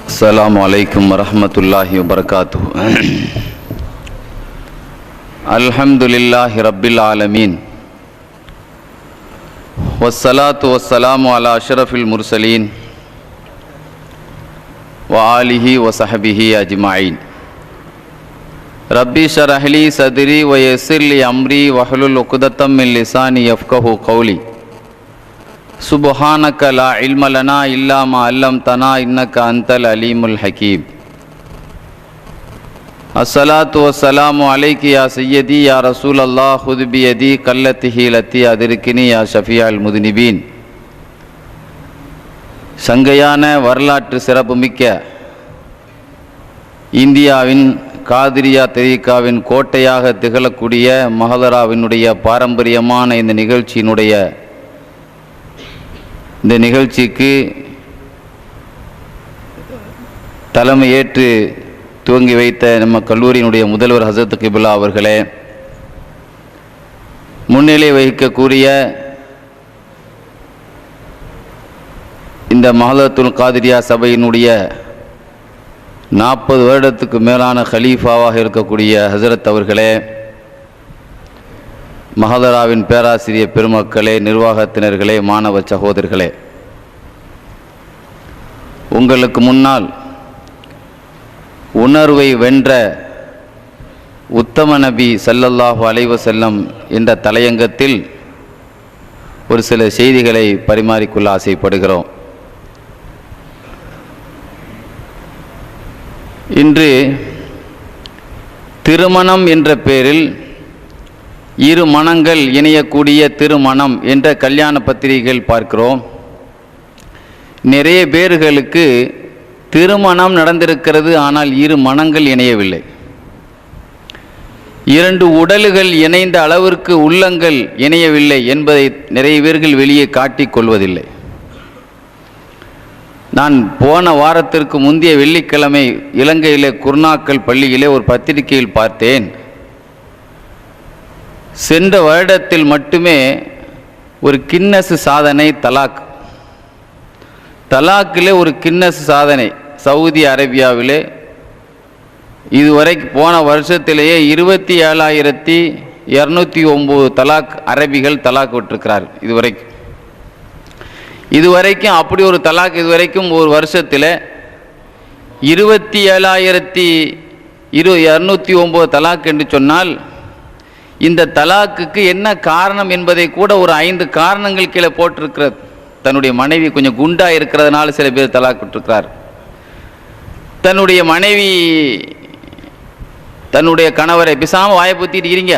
அஸ்ஸலாமு அலைக்கும் வரஹ்மத்துல்லாஹி வபரகாத்துஹு. அல்ஹம்துலில்லாஹி ரப்பில் ஆலமீன் வஸ்ஸலாத்து வஸ்ஸலாமு அலா அஷ்ரஃபில் முர்சலீன் வ ஆலிஹி வ ஸஹ்பிஹி அஜ்மஈன். ரப்பி ஷ்ரஹ் லி ஸத்ரி வ யஸ்ஸிர் லி அம்ரி வஹ்லுல் உக்தத்தம் மின் லிசானி யஃப்கஹு கௌலி. சுப்ஹானக லா இல்ம லனா இல்லா மா அல்லம்தனா இன்னக அன்தல் அலீமுல் ஹகீம். அஸ்ஸலாத்து வஸ்ஸலாமு அலைக்கி யா சய்யதி யா ரசூலல்லாஹ் ஹுத் பியதி கல்லத்திஹி லத்தி அதிர்கினி யா ஷஃபியால் முதுனிபீன். சங்கையான வரலாற்று சிறப்புமிக்க இந்தியாவின் காதிரியா தரீகாவின் கோட்டையாக திகழக்கூடிய மஹதராவினுடைய பாரம்பரியமான இந்த நிகழ்ச்சிக்கு தலைமையேற்று துவங்கி வைத்த நம்ம கல்லூரியினுடைய முதல்வர் ஹசரத் கிபிலா அவர்களே, முன்னிலை வகிக்கக்கூடிய இந்த மஹதரத்துல் காதிரியா சபையினுடைய 40 வருடத்துக்கு மேலான ஹலீஃபாவாக இருக்கக்கூடிய ஹசரத் அவர்களே, மஹதராவின் பேராசிரியர் பெருமக்களே, நிர்வாகத்தினர்களே, மாணவ சகோதரர்களே, உங்களுக்கு முன்னால் உணர்வை வென்ற உத்தம நபி ஸல்லல்லாஹு அலைஹி வஸல்லம் என்ற தலையங்கத்தில் ஒரு சில செய்திகளை பரிமாறிக்கொள்ள ஆசைப்படுகிறோம். இன்று திருமணம் என்ற பெயரில் இரு மனங்கள் இணையக்கூடிய திருமணம் என்ற கல்யாண பத்திரிகைகள் பார்க்கிறோம். நிறைய பேர்களுக்கு திருமணம் நடந்திருக்கிறது, ஆனால் இரு மனங்கள் இணையவில்லை. இரண்டு உடல்கள் இணைந்த அளவிற்கு உள்ளங்கள் இணையவில்லை என்பதை நிறைய பேர்கள் வெளியே காட்டிக் கொள்வதில்லை. நான் போன வாரத்திற்கு முந்தைய வெள்ளிக்கிழமை இலங்கையிலே குர்நாக்கல் பள்ளியிலே ஒரு பத்திரிகையில் பார்த்தேன். சென்ற வருடத்தில் மட்டுமே ஒரு கின்னஸ் சாதனை தலாக்கிலே ஒரு கின்னஸ் சாதனை சவுதி அரேபியாவிலே இதுவரைக்கும் போன வருஷத்திலேயே 27,209 தலாக் அரபிகள் தலாக் விட்டிருக்கிறார். இதுவரைக்கும் அப்படி ஒரு தலாக் இதுவரைக்கும் ஒரு வருஷத்தில் 27,209 தலாக் என்று சொன்னால், இந்த தலாக்குக்கு என்ன காரணம் என்பதை கூட ஒரு 5 காரணங்கள் கீழே போட்டிருக்கிறது. தன்னுடைய மனைவி கொஞ்சம் குண்டா இருக்கிறதுனால சில பேர் தலாக் விட்டிருக்கிறார். தன்னுடைய மனைவி தன்னுடைய கணவரை பிசாமல் வாயை பொத்திட்டு இருங்க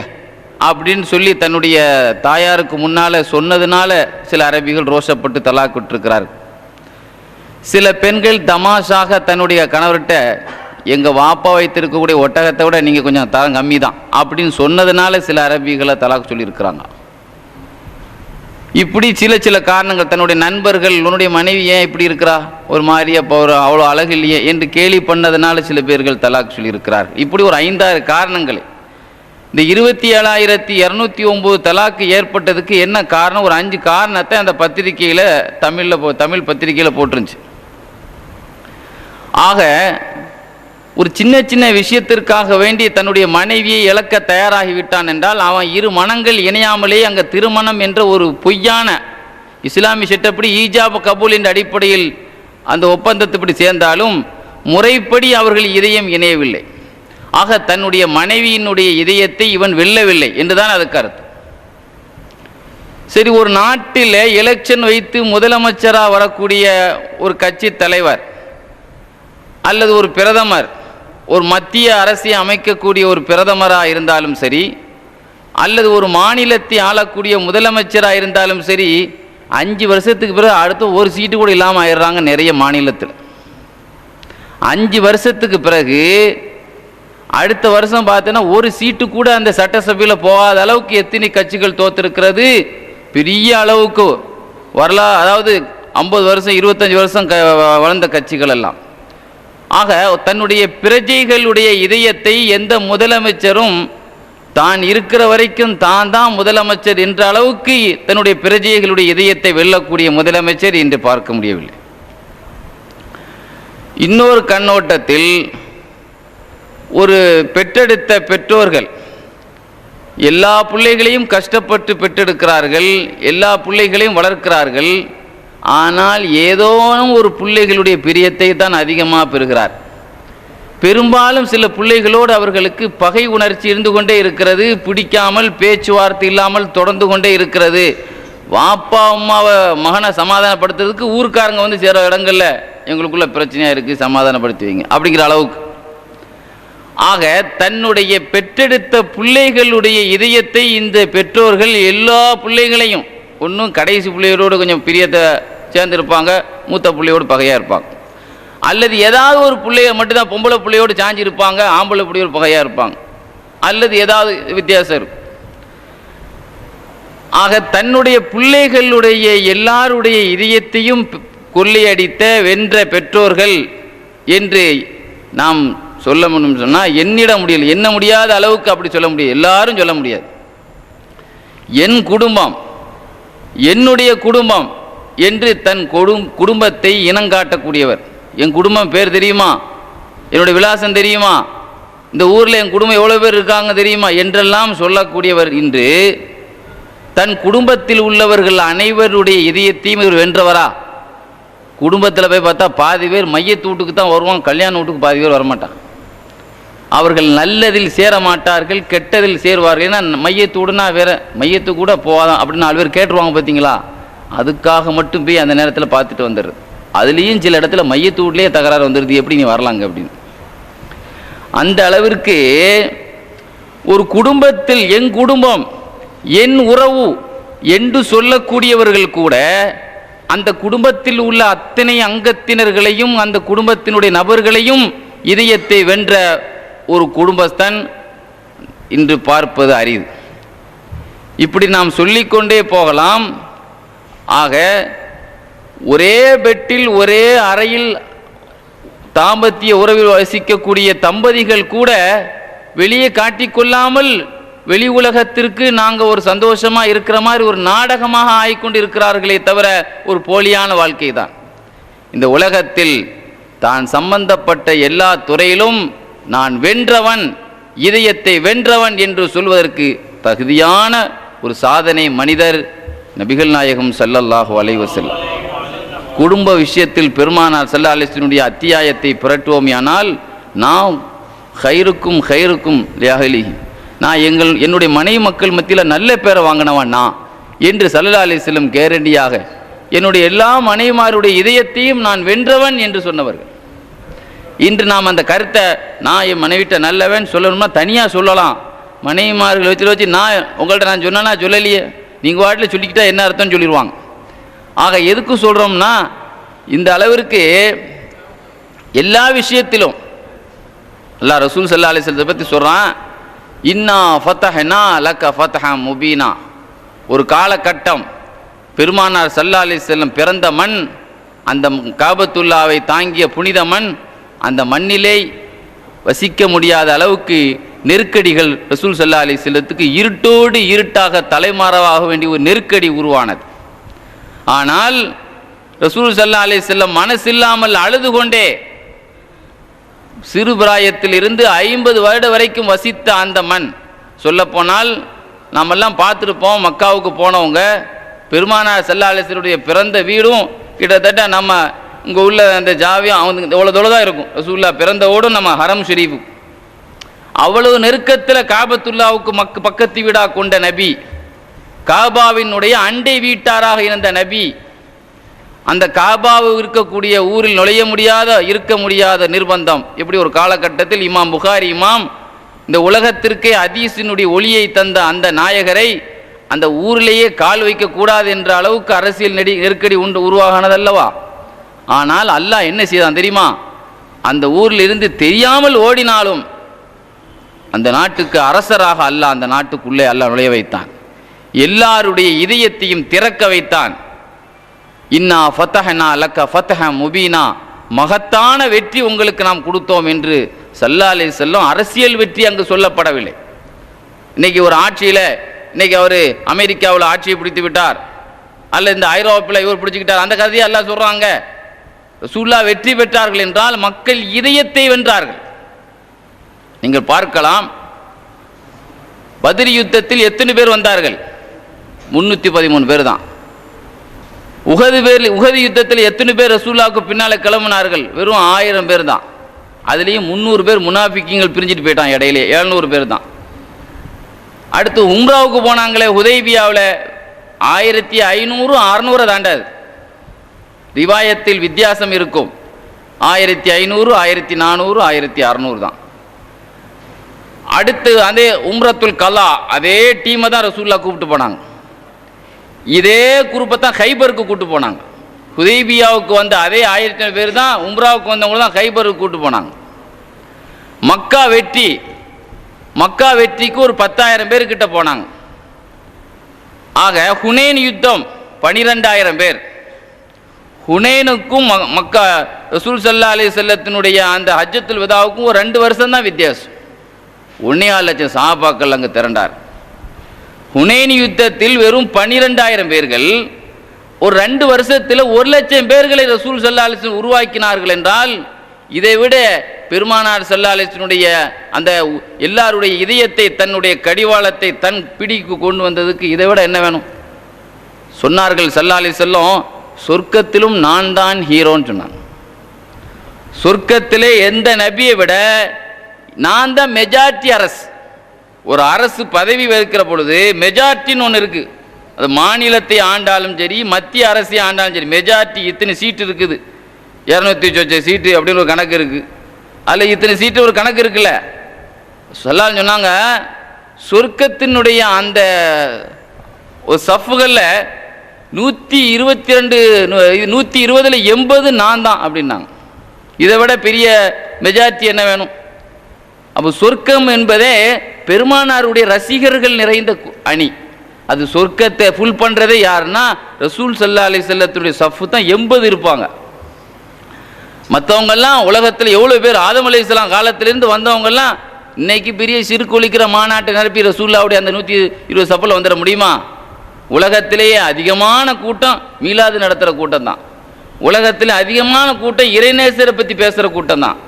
அப்படின்னு சொல்லி தன்னுடைய தாயாருக்கு முன்னால் சொன்னதுனால சில அரபிகள் ரோஷப்பட்டு தலாக் விட்டிருக்கிறார். சில பெண்கள் தமாஷாக தன்னுடைய கணவர்கிட்ட எங்கள் வாப்பா வைத்திருக்கக்கூடிய ஒட்டகத்தை விட நீங்கள் கொஞ்சம் தரம் கம்மி தான் அப்படின்னு சொன்னதுனால சில அரபிகளை தலாக் சொல்லியிருக்கிறாங்க. இப்படி சில காரணங்கள், தன்னுடைய நண்பர்கள் உன்னுடைய மனைவி ஏன் இப்படி இருக்கிறா, ஒரு மாதிரியா அவ்வளோ அழகு இல்லையே என்று கேலி பண்ணதுனால சில பேர்கள் தலாக் சொல்லியிருக்கிறார். இப்படி ஒரு 5-6 காரணங்கள். இந்த 27,209 தலாக்கு ஏற்பட்டதுக்கு என்ன காரணம், ஒரு 5 காரணத்தை அந்த பத்திரிகையில் தமிழ் பத்திரிகையில் போட்டிருந்துச்சு. ஆக ஒரு சின்ன விஷயத்திற்காக வேண்டி தன்னுடைய மனைவியை இழக்க தயாராகிவிட்டான் என்றால் அவன் இரு மனங்கள் இணையாமலே அங்கே திருமணம் என்ற ஒரு பொய்யான இஸ்லாமிய சட்டப்படி ஈஜாப் கபூல் என்ற அடிப்படையில் அந்த ஒப்பந்தத்துப்படி சேர்ந்தாலும் முறைப்படி அவர்கள் இதயம் இணையவில்லை. ஆக தன்னுடைய மனைவியினுடைய இதயத்தை இவன் வெல்லவில்லை என்றுதான் அது கருத்து. சரி, ஒரு நாட்டில் எலெக்ஷன் வைத்து முதலமைச்சராக வரக்கூடிய ஒரு கட்சி தலைவர் அல்லது ஒரு பிரதமர், ஒரு மத்திய அரசை அமைக்கக்கூடிய ஒரு பிரதமராக இருந்தாலும் சரி, அல்லது ஒரு மாநிலத்தை ஆளக்கூடிய முதலமைச்சராக இருந்தாலும் சரி, 5 வருஷத்துக்கு பிறகு அடுத்து ஒரு சீட்டு கூட இல்லாமல் ஆயிடுறாங்க நிறைய மாநிலத்தில். 5 வருஷத்துக்கு பிறகு அடுத்த வருஷம் பார்த்தோன்னா ஒரு சீட்டு கூட அந்த சட்டசபையில் போகாத அளவுக்கு எத்தனை கட்சிகள் தோற்றிருக்கிறது. பெரிய அளவுக்கு அதாவது 50 வருஷம் 25 வருஷம் வளர்ந்த கட்சிகள் எல்லாம். ஆக தன்னுடைய பிரஜைகளுடைய இதயத்தை எந்த முதலமைச்சரும் தான் இருக்கிற வரைக்கும் தான் முதலமைச்சர் என்ற அளவுக்கு தன்னுடைய பிரஜைகளுடைய இதயத்தை வெல்லக்கூடிய முதலமைச்சர் இன்று பார்க்க முடியவில்லை. இன்னொரு கண்ணோட்டத்தில் ஒரு பெற்றெடுத்த பெற்றோர்கள் எல்லா பிள்ளைகளையும் கஷ்டப்பட்டு பெற்றெடுக்கிறார்கள், எல்லா பிள்ளைகளையும் வளர்க்கிறார்கள். ஆனால் ஏதோ ஒரு பிள்ளைகளுடைய பிரியத்தை தான் அதிகமாக பெறுகிறார். பெரும்பாலும் சில பிள்ளைகளோடு அவர்களுக்கு பகை உணர்ச்சி இருந்து கொண்டே இருக்கிறது, பிடிக்காமல் பேச்சுவார்த்தை இல்லாமல் தொடர்ந்து கொண்டே இருக்கிறது. வாப்பா அம்மாவை மகனை சமாதானப்படுத்துறதுக்கு ஊர்க்காரங்க வந்து சேர இடங்களில் எங்களுக்குள்ள பிரச்சனையாக இருக்குது, சமாதானப்படுத்துவீங்க அப்படிங்கிற அளவுக்கு. ஆக தன்னுடைய பெற்றெடுத்த பிள்ளைகளுடைய இதயத்தை இந்த பெற்றோர்கள் எல்லா பிள்ளைகளையும், ஒன்றும் கடைசி பிள்ளைகளோடு கொஞ்சம் பிரியத்தை சேர்ந்துருப்பாங்க, மூத்த பிள்ளையோடு பகையாக இருப்பாங்க, அல்லது ஏதாவது ஒரு பிள்ளைய மட்டும்தான் பொம்பளை பிள்ளையோடு சாஞ்சி இருப்பாங்க, ஆம்பளை பிள்ளையோடு பகையாக இருப்பாங்க, அல்லது ஏதாவது வித்தியாசம் இருக்கும். ஆக தன்னுடைய பிள்ளைகளுடைய எல்லாருடைய இதயத்தையும் கொள்ளையடித்த வென்ற பெற்றோர்கள் என்று நாம் சொல்ல முடியும். சொன்னால் எண்ணிட முடியல, எண்ண முடியாத அளவுக்கு அப்படி சொல்ல முடியாது, எல்லாரும் சொல்ல முடியாது. என் குடும்பம், என்னுடைய குடும்பம் என்று தன் குடும்பத்தை இனங்காட்டக்கூடியவர். என் குடும்பம் பேர் தெரியுமா, என்னுடைய விலாசம் தெரியுமா, இந்த ஊரில் என் குடும்பம் எவ்வளோ பேர் இருக்காங்க தெரியுமா என்றெல்லாம் சொல்லக்கூடியவர் இன்று தன் குடும்பத்தில் உள்ளவர்கள் அனைவருடைய இதயத்தையும் இவர் வென்றவரா? குடும்பத்தில் போய் பார்த்தா பாதி பேர் மையத்து வீட்டுக்கு தான் வருவான், கல்யாண வீட்டுக்கு பாதி பேர் வரமாட்டான். அவர்கள் நல்லதில் சேர மாட்டார்கள், கெட்டதில் சேருவார்கள். ஏன்னா மையத்தூடுனா வேற, மையத்து கூட போவாதான் அப்படின்னு 4 பேர் கேட்டுருவாங்க பார்த்தீங்களா, அதுக்காக மட்டும் போய் அந்த நேரத்தில் பார்த்துட்டு வந்துடுறது. அதுலேயும் சில இடத்துல மையத்தூட்லேயே தகராறு வந்துடுது, எப்படி நீ வரலாங்க அப்படின்னு. அந்த அளவிற்கு ஒரு குடும்பத்தில் என் குடும்பம் என் உறவு என்று சொல்லக்கூடியவர்கள் கூட அந்த குடும்பத்தில் உள்ள அத்தனை அங்கத்தினர்களையும் அந்த குடும்பத்தினுடைய நபர்களையும் இதயத்தை வென்ற ஒரு குடும்பஸ்தான் இன்று பார்ப்பது அரிது. இப்படி நாம் சொல்லிக்கொண்டே போகலாம். ஆக ஒரே பெட்டில் ஒரே அறையில் தாம்பத்திய உறவில் வசிக்கக்கூடிய தம்பதிகள் கூட வெளியே காட்டிக்கொள்ளாமல் வெளி உலகத்திற்கு நாங்கள் ஒரு சந்தோஷமாக இருக்கிற மாதிரி ஒரு நாடகமாக ஆகிக்கொண்டு இருக்கிறார்களே தவிர ஒரு போலியான வாழ்க்கை தான். இந்த உலகத்தில் தான் சம்பந்தப்பட்ட எல்லா துறையிலும் நான் வென்றவன், இதயத்தை வென்றவன் என்று சொல்வதற்கு தகுதியான ஒரு சாதனை மனிதர் நபிகள் நாயகம் ஸல்லல்லாஹு அலைஹி வஸல்லம். குடும்ப விஷயத்தில் பெருமானார் ஸல்லல்லாஹு அலைஹி வஸல்லம் அத்தியாயத்தை புரட்டுவோமையானால் நாம் ஹைருக்கும் ஹைருக்கும் லிஅஹ்லிஹி, நான் என்னுடைய மனைவி மக்கள் மத்தியில் நல்ல பேரை வாங்கினவன் நான் என்று ஸல்லல்லாஹு அலைஹி வஸல்லம் கேரண்டியாக என்னுடைய எல்லா மனைவிமாருடைய இதயத்தையும் நான் வென்றவன் என்று சொன்னவர்கள். இன்று நாம் அந்த கருத்தை நான் என் மனைவிட்ட நல்லவன் சொல்லணும்னா தனியாக சொல்லலாம். மனைவிமார்கள் வச்சு நான் உங்கள்கிட்ட நான் சொன்னேன்னா சொல்லலையே, நீங்கள் வாட்டில் சொல்லிக்கிட்டா என்ன அர்த்தம்னு சொல்லிடுவாங்க. ஆக எதுக்கு சொல்கிறோம்னா இந்த அளவிற்கு எல்லா விஷயத்திலும் அல்லாஹ் ரசூல் ஸல்லல்லாஹு அலைஹி வஸல்லம் பற்றி சொல்கிறான், இன்னா ஃபதஹ்னா லக ஃபத்ஹம் முபீனா. ஒரு காலகட்டம் பெருமானார் ஸல்லல்லாஹு அலைஹி வஸல்லம் பிறந்த மண், அந்த காபத்துல்லாவை தாங்கிய புனித மண், அந்த மண்ணிலே வசிக்க முடியாத அளவுக்கு நெருக்கடிகள் ரசூல் ஸல்லல்லாஹு அலைஹி வஸல்லத்துக்கு இருட்டோடு இருட்டாக தலைமாறவாக வேண்டிய ஒரு நெருக்கடி உருவானது. ஆனால் ரசூல் ஸல்லல்லாஹு அலைஹி வஸல்லம் மனசில்லாமல் அழுது கொண்டே சிறு பிராயத்தில் இருந்து 50 வருட வரைக்கும் வசித்த அந்த மண், சொல்லப்போனால் நாமெல்லாம் பார்த்துருப்போம், மக்காவுக்கு போனவங்க பெருமானார் ஸல்லல்லாஹு அலைஹி வஸல்லம் பிறந்த வீடும் கிட்டத்தட்ட நம்ம இங்கே உள்ள அந்த ஜாவியம் அவங்க எவ்வளோ தொலைதான் இருக்கும். ரசூலுல்லாஹ் பிறந்த ஓடும் நம்ம ஹரம் ஷெரீஃபு அவ்வளவு நெருக்கத்தில் காபத்துல்லாவுக்கு பக்கத்து வீடாக கொண்ட நபி, காபாவினுடைய அண்டை வீட்டாராக இருந்த நபி, அந்த காபாவு இருக்கக்கூடிய ஊரில் நுழைய முடியாத இருக்க முடியாத நிர்பந்தம். எப்படி ஒரு காலகட்டத்தில் இமாம் புகாரி இமாம் இந்த உலகத்திற்கே ஹதீஸினுடைய ஒளியை தந்த அந்த நாயகரை அந்த ஊரிலேயே கால் வைக்கக்கூடாது என்ற அளவுக்கு அரசியல் நெருக்கடி உருவாகினதல்லவா. ஆனால் அல்லாஹ் என்ன செய்தான் தெரியுமா, அந்த ஊரில் இருந்து தெரியாமல் ஓடினாலும் அந்த நாட்டுக்கு அரசராக அல்லாஹ் அந்த நாட்டுக்குள்ளே அல்லாஹ் நுழைய வைத்தான், எல்லாருடைய இதயத்தையும் திறக்க வைத்தான். இன்னா ஃபதஹ்னா லக ஃபத்ஹம் முபீனா, மகத்தான வெற்றி உங்களுக்கு நாம் கொடுத்தோம் என்று ஸல்லல்லாஹு அலைஹி வஸல்லம் அரசியல் வெற்றி அங்கு சொல்லப்படவில்லை. இன்னைக்கு ஒரு ஆட்சியில் இன்னைக்கு அவர் அமெரிக்காவில் ஆட்சியை பிடித்து விட்டார், அல்ல இந்த ஐரோப்பில் இவர் பிடிச்சிக்கிட்டார், அந்த கதையை எல்லாம் சொல்கிறாங்க. ரசூலுல்லாஹ் வெற்றி பெற்றார்கள் என்றால் மக்கள் இதயத்தை வென்றார்கள். நீங்கள் பார்க்கலாம், பத்ர் யுத்தத்தில் எத்தனை பேர் வந்தார்கள்? 313 பேர் தான். உஹது யுத்தத்தில் எத்தனை பேர் ரசூலுல்லாஹ்வுக்கு பின்னால் கிளம்பினார்கள்? வெறும் 1000 பேர் தான். அதுலேயும் 300 பேர் முனாஃபிக்கீங்கள் பிரிஞ்சுட்டு போயிட்டான், இடையிலே 700 பேர் தான். அடுத்து உம்ராவுக்கு போனாங்களே ஹுதைபியாவில் 1500 600 தாண்டாது. ரிவாயத்தில் வித்தியாசம் இருக்கும். 1500 1400 1600 தான். அடுத்து அதே உம்ரத்துல் கலா அதே டீமை தான் ரசூலுல்லாஹ் கூப்பிட்டு போனாங்க. இதே குரூப்பை தான் ஹைபருக்கு கூப்பிட்டு போனாங்க. ஹுதைபியாவுக்கு வந்த அதே 1000 பேர் தான் உம்ராவுக்கு வந்தவங்க தான் ஹைபருக்கு கூப்பிட்டு போனாங்க. மக்கா வெற்றிக்கு ஒரு 10,000 பேர் கிட்ட போனாங்க. ஆக ஹுனைன் யுத்தம் 12,000 பேர். ஹுனைனுக்கும் மக்கா ரசூல் ஸல்லல்லாஹு அலைஹி வஸல்லத்தினுடைய அந்த ஹஜ்ஜத்துல் விதாவுக்கும் ஒரு 2 வருஷம் தான் வித்தியாசம். 1.4 லட்சம் சஹாபாக்கள் அங்கே திரண்டார். ஹுனைன் யுத்தத்தில் வெறும் 12,000 பேர்கள் ஒரு 2 வருஷத்தில் 1 லட்சம் பேர்களை ரசூல் ஸல்லல்லாஹு அலைஹி வஸல்லம் உருவாக்கினார்கள் என்றால், இதை விட பெருமானார் ஸல்லல்லாஹு அலைஹி வஸல்லுடைய அந்த எல்லாருடைய இதயத்தை தன்னுடைய கடிவாளத்தை தன் பிடிக்கு கொண்டு வந்ததுக்கு இதை விட என்ன வேணும்? சொன்னார்கள் ஸல்லல்லாஹு அலைஹி வஸல்லம், சொர்க்கத்திலும் நான் தான் ஹீரோன்னு சொன்னாங்க. சொர்க்கத்திலே எந்த நபியை விட நான் தான் மெஜாரிட்டி அரசு. ஒரு அரசு பதவி வகிக்கிற பொழுது மெஜாரிட்டின்னு ஒன்று இருக்குது. அது மாநிலத்தை ஆண்டாலும் சரி, மத்திய அரசை ஆண்டாலும் சரி, மெஜாரிட்டி இத்தனை சீட்டு இருக்குது, 200 சீட்டு அப்படின்னு ஒரு கணக்கு இருக்குது. அதில் இத்தனை சீட்டு ஒரு கணக்கு இருக்குல்ல. சொல்லான்னு சொன்னாங்க, சொர்க்கத்தினுடைய அந்த ஒரு சஃப்புகளில் 122 120ல் 80 நான் தான் அப்படின்னாங்க. இதை விட பெரிய மெஜாரிட்டி என்ன வேணும்? அப்போ சொர்க்கம் என்பதே பெருமானாருடைய ரசிகர்கள் நிறைந்த அணி. அது சொர்க்கத்தை ஃபுல் பண்ணுறதே யாருன்னா ரசூல் ஸல்லல்லாஹு அலைஹி வஸல்லத்துடைய சஃப்பு தான் 80 இருப்பாங்க. மற்றவங்கெல்லாம் உலகத்தில் எவ்வளோ பேர் ஆதம் அலைஹிஸ்ஸலாம் காலத்திலேருந்து வந்தவங்கெல்லாம் இன்னைக்கு பெரிய சிறுகொலிக்கிற மாநாட்டை நிரப்பி ரசூலுல்லாஹ்வுடைய அந்த 120 சஃப்பில் வந்துட முடியுமா? உலகத்திலேயே அதிகமான கூட்டம் மீலாது நடத்துகிற கூட்டம் தான். உலகத்தில் அதிகமான கூட்டம் இறைநேசரை பற்றி பேசுகிற கூட்டம் தான்.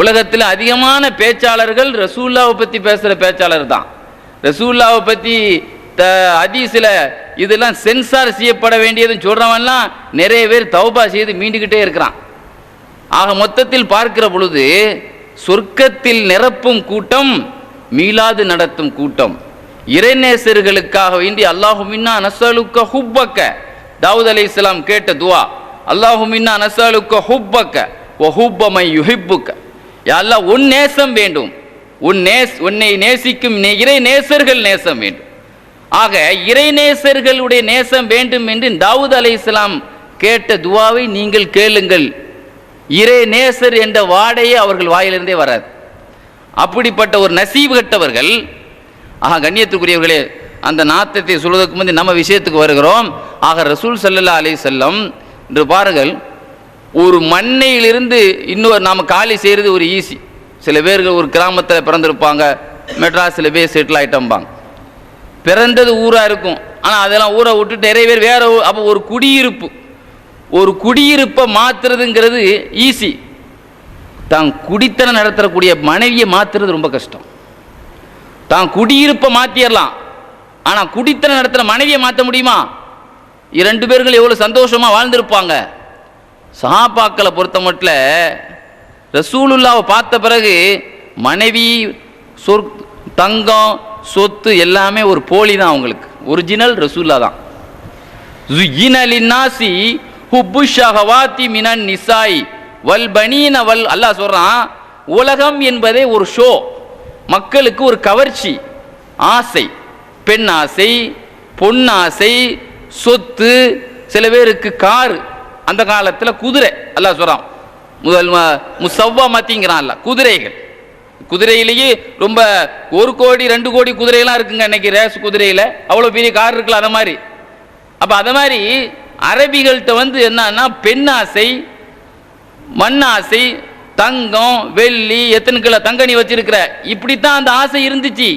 உலகத்தில் அதிகமான பேச்சாளர்கள் ரசூலுல்லாஹ்வை பற்றி பேசுகிற பேச்சாளர் தான். ரசூலுல்லாஹ்வை பற்றி ஹதீஸில் இதெல்லாம் சென்சார் செய்யப்பட வேண்டியதுன்னு சொல்கிறவன்லாம் நிறைய பேர் தௌபா செய்து மீண்டுக்கிட்டே இருக்கிறான். ஆக மொத்தத்தில் பார்க்கிற பொழுது சொர்க்கத்தில் நிரப்பும் கூட்டம் மீலாது நடத்தும் கூட்டம். இறைநேசர்களுக்காக வேண்டி அல்லாஹுமின்னா நஸ்அலுக்க ஹுப்பக்க, தாவூத் அலைஹிஸ்ஸலாம் கேட்ட துவா, அல்லாஹுமின்னா நஸ்அலுக்க ஹுப்பக்க வ ஹுப்ப மை யுஹிப்புக்க. யா அல்லாஹ் உன் நேசம் வேண்டும், உன்னை நேசிக்கும் இறை நேசர்கள் நேசம் வேண்டும். ஆக இறைநேசர்களுடைய நேசம் வேண்டும் என்று தாவூத் அலைஹிஸ்ஸலாம் கேட்ட துவாவை நீங்கள் கேளுங்கள். இறை நேசர் என்ற வாடையே அவர்கள் வாயிலிருந்தே வராது. அப்படிப்பட்ட ஒரு நசீபு கட்டவர்கள். ஆக கண்ணியத்துக்குரியவர்களே, அந்த நாத்தத்தை சொல்வதற்கு முந்தைய நம்ம விஷயத்துக்கு வருகிறோம். ஆக ரசூல் ஸல்லல்லாஹு அலைஹி வஸல்லம் என்று பாருங்கள், ஒரு மண்ணையிலிருந்து இன்னொரு நாம் காலி செய்கிறது ஒரு ஈஸி. சில பேர்கள் ஒரு கிராமத்தில் பிறந்திருப்பாங்க, மெட்ராஸில் போய் செட்டில் ஆகிட்டம்பாங்க. பிறந்தது ஊராக இருக்கும், ஆனால் அதெல்லாம் ஊரை விட்டுட்டு நிறைய பேர் வேற. அப்போ ஒரு குடியிருப்பை மாற்றுறதுங்கிறது ஈஸி. தான் குடித்தனம் நடத்தக்கூடிய மனைவியை மாற்றுறது ரொம்ப கஷ்டம். தான் குடியிருப்பை மாற்றிடலாம், ஆனால் குடித்தனம் நடத்துகிற மனைவியை மாற்ற முடியுமா? 2 பேர்கள் எவ்வளோ சந்தோஷமாக வாழ்ந்திருப்பாங்க. சஹாபாக்களை பொறுத்த மட்டும் ரசூலுல்லாவை பார்த்த பிறகு மனைவி, தங்கம், சொத்து எல்லாமே ஒரு போலி தான் அவங்களுக்கு. ஒரிஜினல் ரசூல்லா தான். ஸுய்யினலின்னாசி ஹுப்பு ஷஹவாத்தி மினன் நிசாய் வல் பனீன வல். அல்லாஹ் சொல்கிறான், உலகம் என்பதே ஒரு ஷோ, மக்களுக்கு ஒரு கவர்ச்சி, ஆசை, பெண் ஆசை, பொன்னாசை, சொத்து, சில பேருக்கு காரு, அந்த காலத்தில் குதிரை. அல்லாஹ் சொல்கிறான், முதல் முசவ்வா மத்திங்கிறான் அல்ல, குதிரையிலேயே ரொம்ப 1 கோடி 2 கோடி குதிரையெல்லாம் இருக்குங்க இன்னைக்கு ரேஸ் குதிரையில். அவ்வளோ பெரிய கார் இருக்குல்ல, அந்த மாதிரி. அப்போ அதை மாதிரி அரபிகள்கிட்ட என்னன்னா பெண்ணாசை, மண்ணாசை, தங்கம், வெள்ளி, எத்தனை கிலோ தங்க நீ வச்சிருக்கிற, இப்படித்தான் அந்த ஆசை இருந்துச்சு.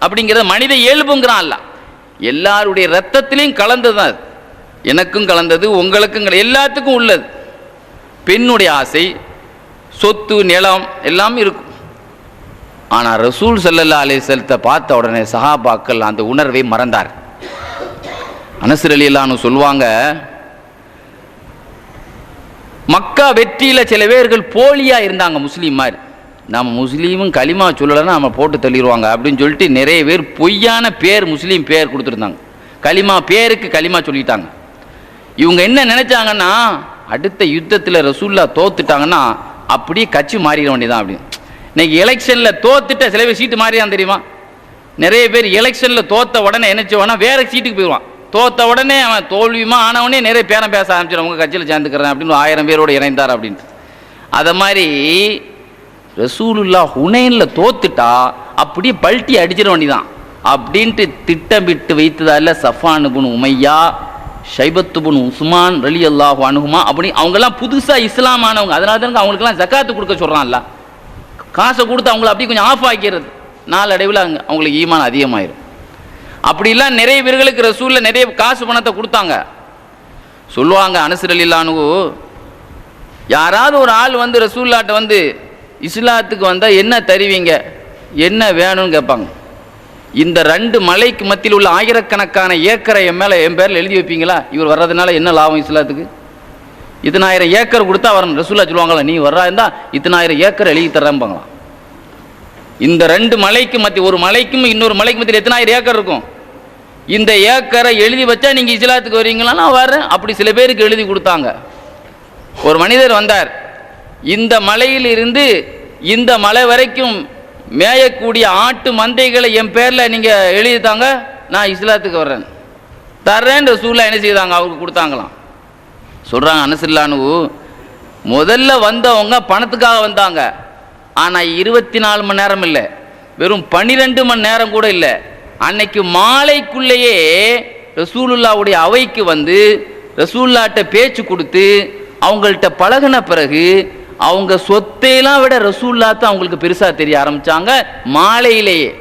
அப்படிங்கிறத மனித இயல்புங்கிறான் அல்ல. எல்லாருடைய ரத்தத்திலையும் கலந்தது தான். எனக்கும் கலந்தது, உங்களுக்கும் எல்லாத்துக்கும் உள்ளது. பெண்ணுடைய ஆசை, சொத்து, நிலம் எல்லாம் இருக்கும். ஆனால் ரசூல் ஸல்லல்லாஹு அலைஹி வஸல்லத்தை பார்த்த உடனே சஹாபாக்கள் அந்த உணர்வை மறந்தார். அனஸ் ரலியல்லாஹு அன்ஹு சொல்லுவாங்க, மக்கா வெற்றியில் சில பேர்கள் போலியாக இருந்தாங்க, முஸ்லீம் மாதிரி. நம்ம முஸ்லீமும் களிமா சொல்லலைன்னா நம்ம போட்டு தள்ளிடுவாங்க அப்படின்னு சொல்லிட்டு நிறைய பேர் பொய்யான பேர், முஸ்லீம் பேர் கொடுத்துருந்தாங்க. களிமா பேருக்கு களிமா சொல்லிட்டாங்க. இவங்க என்ன நினைச்சாங்கன்னா, அடுத்த யுத்தத்தில் ரசூல்லா தோத்துட்டாங்கன்னா அப்படியே கட்சி மாறிட வேண்டியதான் அப்படின்னு. இன்னைக்கு எலெக்ஷனில் தோத்துட்ட சில பேர் சீட்டு மாறிதான் தெரியுமா? நிறைய பேர் எலெக்ஷனில் தோத்த உடனே என்னச்சுவானா வேற சீட்டுக்கு போயிடுவான். தோத்த உடனே அவன் தோல்வியுமா ஆனவனே நிறைய பேரம் பேச ஆரம்பிச்சிடும், உங்கள் கட்சியில் சேர்ந்துக்கிறேன் அப்படின்னு 1000 பேரோடு இணைந்தார் அப்படின்ட்டு. அதை மாதிரி ரசூலுல்லாஹ் ஹுனைனில் தோத்துட்டா அப்படியே பல்ட்டி அடிச்சிட வேண்டிதான் அப்படின்ட்டு திட்டமிட்டு வைத்ததால சஃபான் இப்னு உமையா, ஷைபத் இப்னு உஸ்மான் ரலியல்லாஹு அன்ஹுமா அப்படி அவங்கெல்லாம் புதுசாக இஸ்லாம் ஆனவங்க. அதனால தான் அவங்களுக்கெல்லாம் ஜக்காத்து கொடுக்க சொல்கிறான்ல. காசை கொடுத்து அவங்கள அப்படி கொஞ்சம் ஆஃப் ஆக்கிறது, நாளடைவில் அவங்களுக்கு ஈமான் அதிகமாயிரும். அப்படிலாம் நிறைய பேர்களுக்கு ரசூல்ல நிறைய காசு பணத்தை கொடுத்தாங்க. சொல்லுவாங்க அனஸ் ரலியல்லாஹு அன்ஹு, யாராவது ஒரு ஆள் வந்து ரசூல்லாட்ட வந்து இஸ்லாத்துக்கு வந்தால் என்ன தருவீங்க, என்ன வேணும்னு கேட்பாங்க. இந்த 2 மலைக்கு மத்தியில் உள்ள ஆயிரக்கணக்கான ஏக்கரை என் மேலே என் பேரில் எழுதி வைப்பீங்களா? இவர் வர்றதுனால என்ன லாபம் இஸ்லாத்துக்கு? 1000 ஏக்கர் கொடுத்தா வரணும். ரசூல்லா சொல்லுவாங்களா, நீ வர்றா இருந்தால் 1000 ஏக்கர் எழுதி தர்றேன்பாங்களாம். இந்த 2 மலைக்கு மத்திய, ஒரு மலைக்கும் இன்னொரு மலைக்கு மத்தியில் 1000 ஏக்கர் இருக்கும். இந்த ஏக்கரை எழுதி வச்சா நீங்கள் இஸ்லாத்துக்கு வரீங்களா? நான் வரேன். அப்படி சில பேருக்கு எழுதி கொடுத்தாங்க. ஒரு மனிதர் வந்தார், இந்த மலையில் இருந்து இந்த மலை வரைக்கும் மேயக்கூடிய ஆட்டு மந்தைகளை என் பேரில் நீங்கள் எழுதித்தாங்க, நான் இஸ்லாத்துக்கு வர்றேன். தர்றேன். ரசூலுல்லாஹ் என்ன செய்தாங்க, அவருக்கு கொடுத்தாங்களாம். சொல்கிறாங்க அனஸ் ரலியல்லாஹு அன்ஹு, முதல்ல வந்தவங்க பணத்துக்காக வந்தாங்க. ஆனால் 24 மணி நேரம் இல்லை, வெறும் 12 மணி நேரம் கூட இல்லை. அன்னைக்கு மாலைக்குள்ளேயே ரசூலுல்லாவுடைய அவைக்கு வந்து ரசூலுல்லாட்ட பேச்சு கொடுத்து அவங்கள்ட்ட பழகின பிறகு அவங்க சொத்தையெல்லாம் விட ரசூலுல்லாஹ் தான் அவங்களுக்கு பெருசாக தெரிய ஆரம்பித்தாங்க மாலையிலேயே.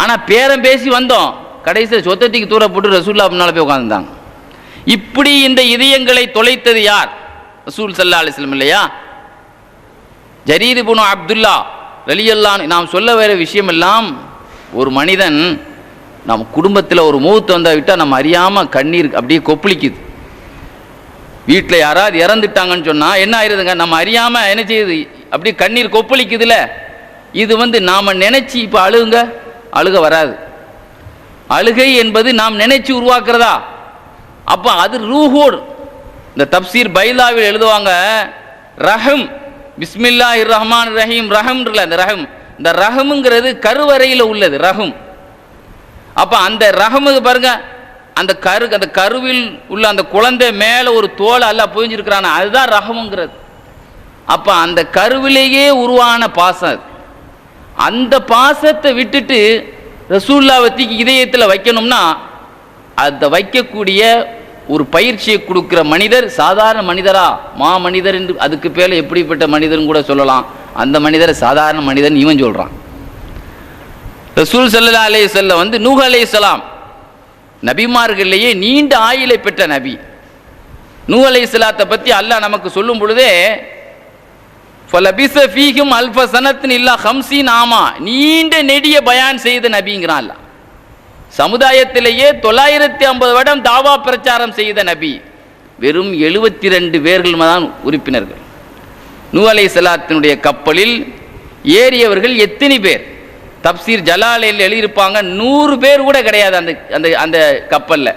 ஆனால் பேரம் பேசி வந்தோம், கடைசியில் சொத்தத்துக்கு தூர போட்டு ரசூலுல்லாஹ் முன்னால் போய் உட்காந்துருந்தாங்க. இப்படி இந்த இதயங்களை தொலைத்தது யார்? ரசூல் ஸல்லல்லாஹு அலைஹி வஸல்லம் இல்லையா? ஜரீர் இப்னு அப்துல்லா ரலியல்லாஹு அன்ஹு. நாம் சொல்ல வேற விஷயம் எல்லாம், ஒரு மனிதன் நம்ம குடும்பத்தில் ஒரு மூத்து வந்தால் விட்டால் நம்ம அறியாமல் கண்ணீர் அப்படியே கொப்பளிக்குது. வீட்டில் யாராவது இறந்துட்டாங்கன்னு சொன்னால் என்ன ஆயிடுதுங்க, நம்ம அறியாமல் என்ன செய்யுது, அப்படியே கண்ணீர் கொப்பளிக்குதுல. இது வந்து நாம் நினச்சி இப்போ அழுகுங்க, அழுக வராது. அழுகை என்பது நாம் நினைச்சு உருவாக்குறதா? அப்போ அது ரூஹோடு. இந்த தப்சீர் பைலாவில் எழுதுவாங்க, ரஹம் பிஸ்மில்லாஹிர் ரஹ்மான் ரஹீம். ரஹம்ல அந்த ரஹம், இந்த ரஹமுங்கிறது கருவறையில் உள்ளது ரஹம். அப்போ அந்த ரஹமுக்கு பாருங்க, அந்த கருவில் உள்ள அந்த குழந்தை மேலே ஒரு தோலை அல்லாஹ் புரிஞ்சிருக்கிறான், அதுதான் ரஹமுங்கிறது. அப்போ அந்த கருவிலேயே உருவான பாசம். அந்த பாசத்தை விட்டுட்டு ரசூலுல்லாஹ் இதயத்தில் வைக்கணும்னா அதை வைக்கக்கூடிய ஒரு பயிற்சியை கொடுக்குற மனிதர் சாதாரண மனிதரா, மா மனிதர் என்று அதுக்கு பேர் எப்படிப்பட்ட மனிதன் கூட சொல்லலாம். அந்த மனிதரை சாதாரண மனிதன் இவன் சொல்கிறான். ரசூல் ஸல்லல்லாஹு அலைஹி வஸல்லம் வந்து நூஹ் அலைஹிஸ்ஸலாம் நபிமார்களிலேயே நீண்ட ஆயுளை பெற்ற நபி. நூஹ் அலைஹிஸ்ஸலாத்தை பற்றி அல்லாஹ் நமக்கு சொல்லும் பொழுதே, ஃபலபிஸ ஃபீஹிம் அல்ஃப ஸனத்தின் இல்லா 50 ஆமா, நீண்ட நெடிய பயான் செய்த நபிங்கிறான் அல்லாஹ். சமுதாயத்திலேயே 950 வருடம் தாவா பிரச்சாரம் செய்த நபி. வெறும் 72 பேர்கள் தான் உறுப்பினர்கள். நூஹ் அலைஹிஸ்ஸலாத்தினுடைய கப்பலில் ஏறியவர்கள் எத்தனை பேர்? தப்சீர் ஜலாலையில் எழுதியிருப்பாங்க, 100 பேர் கூட கிடையாது அந்த அந்த அந்த கப்பலில்.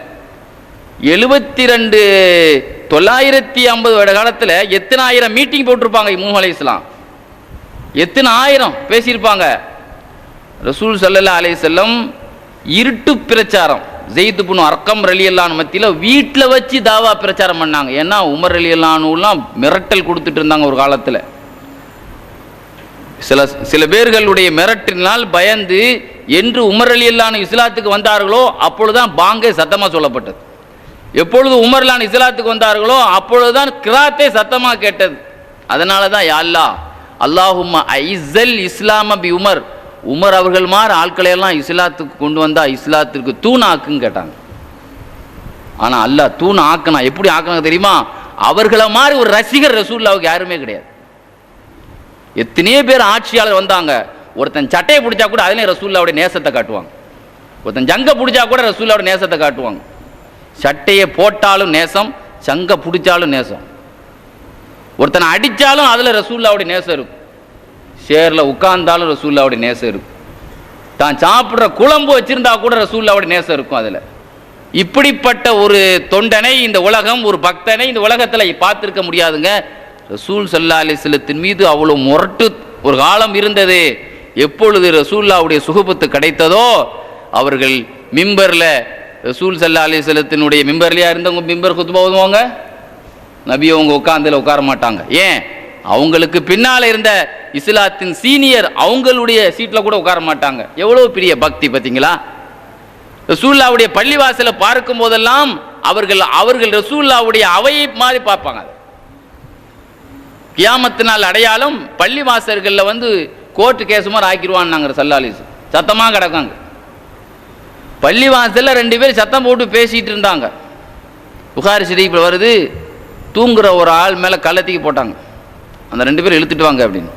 72 950 வருட காலத்தில் எத்தனை ஆயிரம் மீட்டிங் போட்டிருப்பாங்க நூஹ் அலைஹிஸ்ஸலாம், எத்தனை ஆயிரம் பேசியிருப்பாங்க. ரசூல் ஸல்லல்லாஹு அலைஹி வஸல்லம் இருட்டு பிரச்சாரம், ஸெய்த் இப்னு அர்கம் ரலியல்லாஹு அன்ஹு மத்தியில் வீட்டில் வச்சு தாவா பிரச்சாரம் பண்ணாங்க. ஏன்னா உமர் ரலியல்லாஹு அன்ஹுலாம் மிரட்டல் கொடுத்துட்டு இருந்தாங்க ஒரு காலத்தில். சில பேர்களுடைய மிரட்டினால் பயந்து என்று உமர் ரலியல்லாஹு அன்ஹு இஸ்லாத்துக்கு வந்தார்களோ அப்பொழுதுதான் பாங்கே சத்தமாக சொல்லப்பட்டது. எப்பொழுது உமர் ரலியல்லாஹு அன்ஹு இஸ்லாத்துக்கு வந்தார்களோ அப்பொழுதுதான் கிராத்தே சத்தமாக கேட்டது. அதனால தான் யா அல்லாஹ் அல்லாஹும்ம ஐஸல் இஸ்லாம பி உமர், உமர் அவர்கள் மாதிரி ஆட்களையெல்லாம் இஸ்லாத்துக்கு கொண்டு வந்தால் இஸ்லாத்திற்கு தூண் ஆக்குன்னு கேட்டாங்க. ஆனால் அல்லாஹ் தூண் ஆக்கினா எப்படி ஆக்கினா தெரியுமா? அவர்களை மாதிரி ஒரு ரசிகர் ரசூலுல்லாவுக்கு யாருமே கிடையாது. எத்தனையோ பேர் ஆட்சியாளர் வந்தாங்க, ஒருத்தன் சட்டையை பிடிச்சா கூட அதுலேயும் ரசூலுல்லாவுடைய நேசத்தை காட்டுவாங்க, ஒருத்தன் ஜங்க பிடிச்சா கூட ரசூலுல்லாவுடைய நேசத்தை காட்டுவாங்க. சட்டையை போட்டாலும் நேசம், சங்க பிடிச்சாலும் நேசம், ஒருத்தனை அடித்தாலும் அதில் ரசூலுல்லாவுடைய நேசம் இருக்கும், சேரில் உட்கார்ந்தாலும் ரசூலுல்லாவுடைய நேசம் இருக்கும், தான் சாப்பிட்ற குழம்பு வச்சிருந்தா கூட ரசூலுல்லாவுடைய நேசம் இருக்கும் அதில். இப்படிப்பட்ட ஒரு தொண்டனை இந்த உலகம், ஒரு பக்தனை இந்த உலகத்தில் பார்த்துருக்க முடியாதுங்க. ரசூல் ஸல்லல்லாஹு அலைஹி வஸல்லத்தின் மீது அவ்வளோ முரட்டு ஒரு காலம் இருந்தது. எப்பொழுது ரசூலுல்லாவுடைய சுஹபத்து கிடைத்ததோ அவர்கள் மிம்பரில், ரசூல் ஸல்லல்லாஹு அலைஹி வஸல்லத்தினுடைய மிம்பர்லையா இருந்தவங்க மிம்பர் குத்பா ஓதுவாங்க, நபி அவங்க உட்கார்ந்துல உட்கார மாட்டாங்க. ஏன்? அவங்களுக்கு பின்னால் இருந்த இஸ்லாத்தின் சீனியர் அவங்களுடைய சீட்டில் கூட உட்கார மாட்டாங்க. எவ்வளோ பெரிய பக்தி பார்த்தீங்களா? ரசூலுல்லாவுடைய பள்ளிவாசலை பார்க்கும் போதெல்லாம் அவர்கள் ரசூலுல்லாவுடைய அவையை மாதிரி பார்ப்பாங்க. கியாமத்தினால் அடையாளம் பள்ளிவாசல்களில் வந்து கோர்ட்டு கேஸ் மாதிரி ஆக்கிடுவான்னாங்க ஸல்லல்லாஹு அலைஹி வஸல்லம். சத்தமாக கிடக்காங்க. பள்ளிவாசலில் 2 பேர் சத்தம் போட்டு பேசிகிட்டு இருந்தாங்க. புகாரி ஷரீஃபில் வருது, தூங்குற ஒரு ஆள் மேலே கள்ளத்துக்கு போட்டாங்க, அந்த 2 பேர் இழுத்துட்டு வாங்க அப்படின்னு.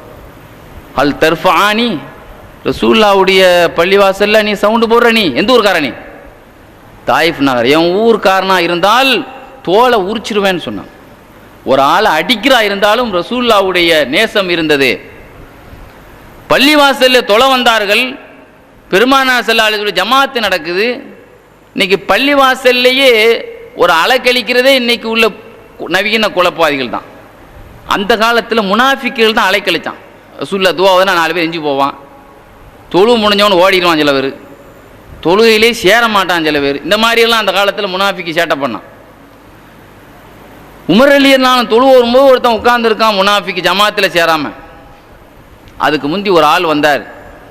அல் தர்ஃபானி, ரசூலுல்லாவுடைய பள்ளிவாசலில் நீ சவுண்டு போடுற, நீ எந்த ஊருக்கார? நீ தாயிஃப் நகர். என் ஊருக்காரனா இருந்தால் தோலை உரிச்சிருவேன்னு சொன்னான். ஒரு ஆளை அடிக்கிறா இருந்தாலும் ரசூலுல்லாவுடைய நேசம் இருந்தது. பள்ளிவாசலில் தொலை வந்தார்கள். பெருமானார் ஸல்லல்லாஹு அலைஹி வஸல்லம் ஜமாத்து நடக்குது. இன்னைக்கு பள்ளிவாசல்லையே ஒரு அலைக்கழிக்கிறதே இன்னைக்கு உள்ள நவீன குழப்பவாதிகள் தான். அந்த காலத்தில் முனாஃபிக்குகள் தான் அலைக்கழிச்சான். ரசூலுல்லாஹ் துஆவதுனா 4 பேர் எஞ்சி போவான், தொழு முடிஞ்சவனு ஓடிடுவான், சில பேர் தொழுகையிலே சேர மாட்டான், சில பேர். இந்த மாதிரியெல்லாம் அந்த காலத்தில் முனாஃபிக்கு சேட்டை பண்ணான். உமர் ரலியல்லாஹு தொழு வரும்போது ஒருத்தன் உட்கார்ந்துருக்கான் முனாஃபிக்கு, ஜமாத்தில் சேராமல். அதுக்கு முந்தி ஒரு ஆள் வந்தார்,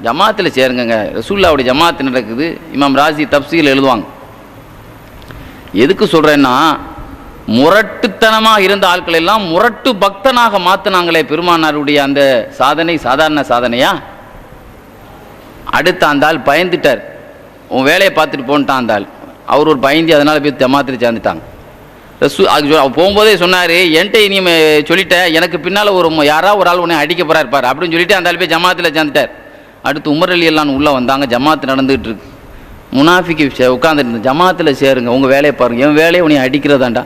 ஜமாத்தில் சேருங்க, ரசூலுல்லாவுடைய ஜமாத்து நடக்குது. இமாம் ராசி தப்சீல் எழுதுவாங்க. எதுக்கு சொல்கிறேன்னா, முரட்டுத்தனமாக இருந்த ஆட்கள் எல்லாம் முரட்டு பக்தனாக மாற்றினாங்களே. பெருமானாருடைய அந்த சாதனை சாதாரண சாதனையா? அடுத்த அந்த ஆள் பயந்துட்டார், உன் வேலையை பார்த்துட்டு போன்ட்டான் அந்த ஆள். அவர் ஒரு பயந்தி, அதனால் போய் ஜமாத்தில் சேர்ந்துட்டாங்க. போகும்போதே சொன்னார், என்கிட்ட நீ சொல்லிட்ட, எனக்கு பின்னால் யாராவது ஒரு ஆள் உன்னை அடிக்க போகிறா இருப்பார் அப்படின்னு சொல்லிட்டு அந்த ஆள் போய் ஜமாத்தில் சேர்ந்துட்டார். அடுத்து உமர் ரலியல்லாஹு உள்ளே வந்தாங்க, ஜமாத்து நடந்துகிட்டு இருக்கு. முனாஃபிக்கு உட்காந்துட்டு, ஜமாத்தில் சேருங்க, உங்கள் வேலையை பாருங்கள். என் வேலையை உன்னை அடிக்கிறதாண்டா,